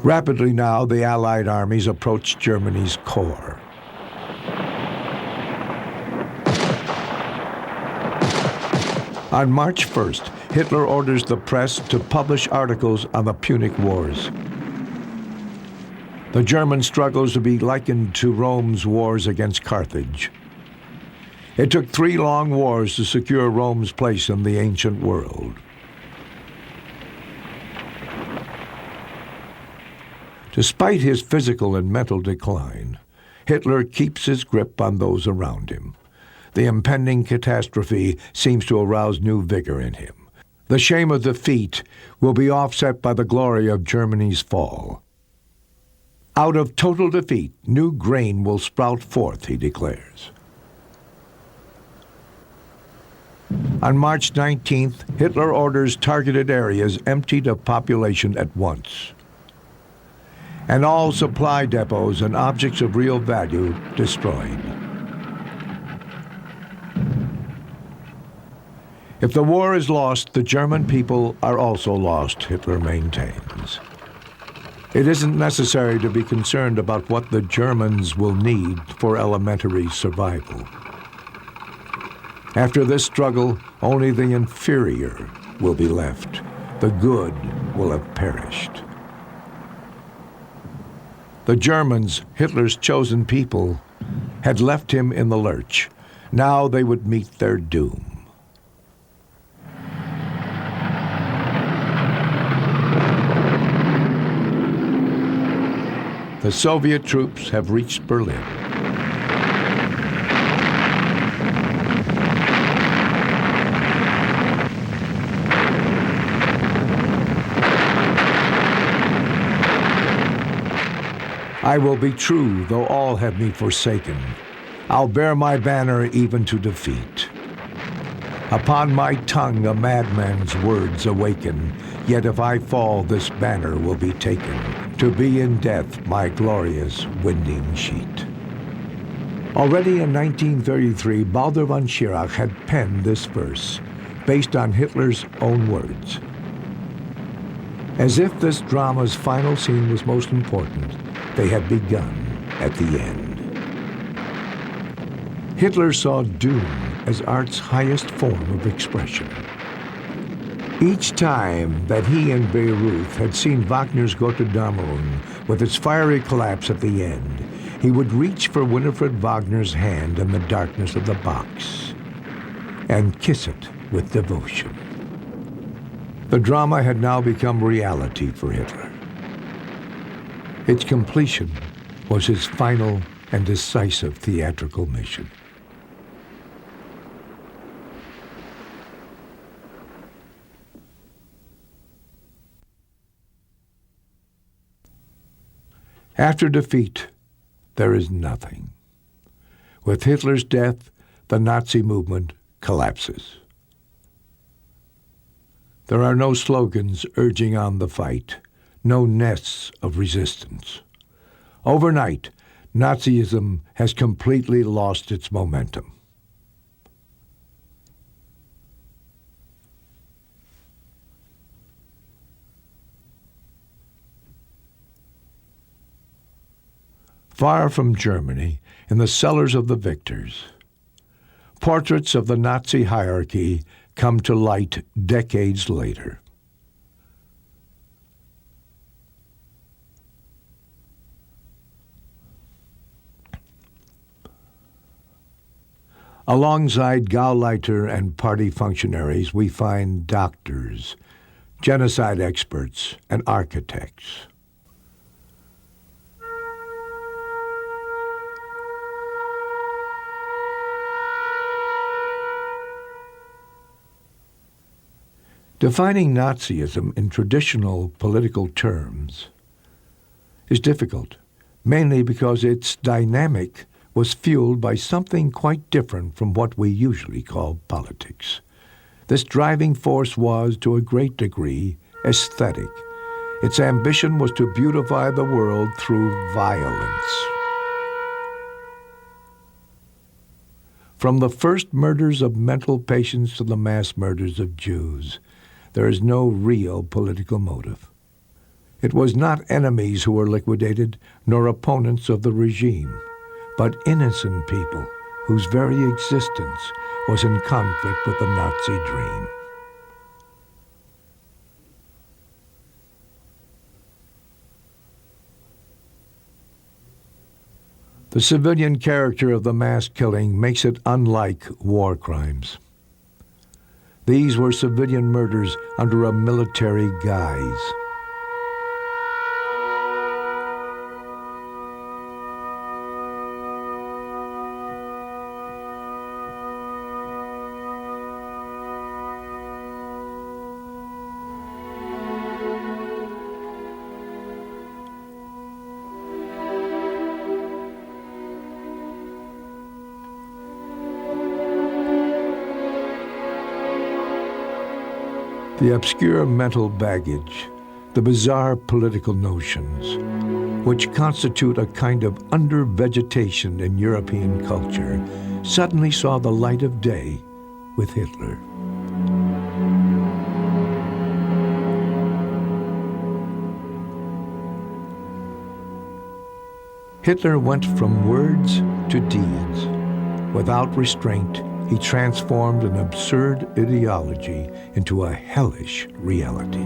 Rapidly now, the Allied armies approach Germany's core. On March 1st, Hitler orders the press to publish articles on the Punic Wars. The German struggles to be likened to Rome's wars against Carthage. It took 3 long wars to secure Rome's place in the ancient world. Despite his physical and mental decline, Hitler keeps his grip on those around him. The impending catastrophe seems to arouse new vigor in him. The shame of defeat will be offset by the glory of Germany's fall. Out of total defeat, new grain will sprout forth, he declares. On March 19th, Hitler orders targeted areas emptied of population at once, and all supply depots and objects of real value destroyed. If the war is lost, the German people are also lost, Hitler maintains. It isn't necessary to be concerned about what the Germans will need for elementary survival. After this struggle, only the inferior will be left. The good will have perished. The Germans, Hitler's chosen people, had left him in the lurch. Now they would meet their doom. The Soviet troops have reached Berlin. I will be true, though all have me forsaken. I'll bear my banner even to defeat. Upon my tongue a madman's words awaken, yet if I fall, this banner will be taken, to be in death my glorious winding sheet. Already in 1933, Baldur von Schirach had penned this verse, based on Hitler's own words. As if this drama's final scene was most important, they had begun at the end. Hitler saw doom as art's highest form of expression. Each time that he in Bayreuth had seen Wagner's Götterdämmerung with its fiery collapse at the end, he would reach for Winifred Wagner's hand in the darkness of the box and kiss it with devotion. The drama had now become reality for Hitler. Its completion was his final and decisive theatrical mission. After defeat, there is nothing. With Hitler's death, the Nazi movement collapses. There are no slogans urging on the fight, no nests of resistance. Overnight, Nazism has completely lost its momentum. Far from Germany, in the cellars of the victors, portraits of the Nazi hierarchy come to light decades later. Alongside Gauleiter and party functionaries, we find doctors, genocide experts, and architects. Defining Nazism in traditional political terms is difficult, mainly because its dynamic was fueled by something quite different from what we usually call politics. This driving force was, to a great degree, aesthetic. Its ambition was to beautify the world through violence. From the first murders of mental patients to the mass murders of Jews, there is no real political motive. It was not enemies who were liquidated, nor opponents of the regime, but innocent people whose very existence was in conflict with the Nazi dream. The civilian character of the mass killing makes it unlike war crimes. These were civilian murders under a military guise. The obscure mental baggage, the bizarre political notions, which constitute a kind of under-vegetation in European culture, suddenly saw the light of day with Hitler. Hitler went from words to deeds. Without restraint, he transformed an absurd ideology into a hellish reality.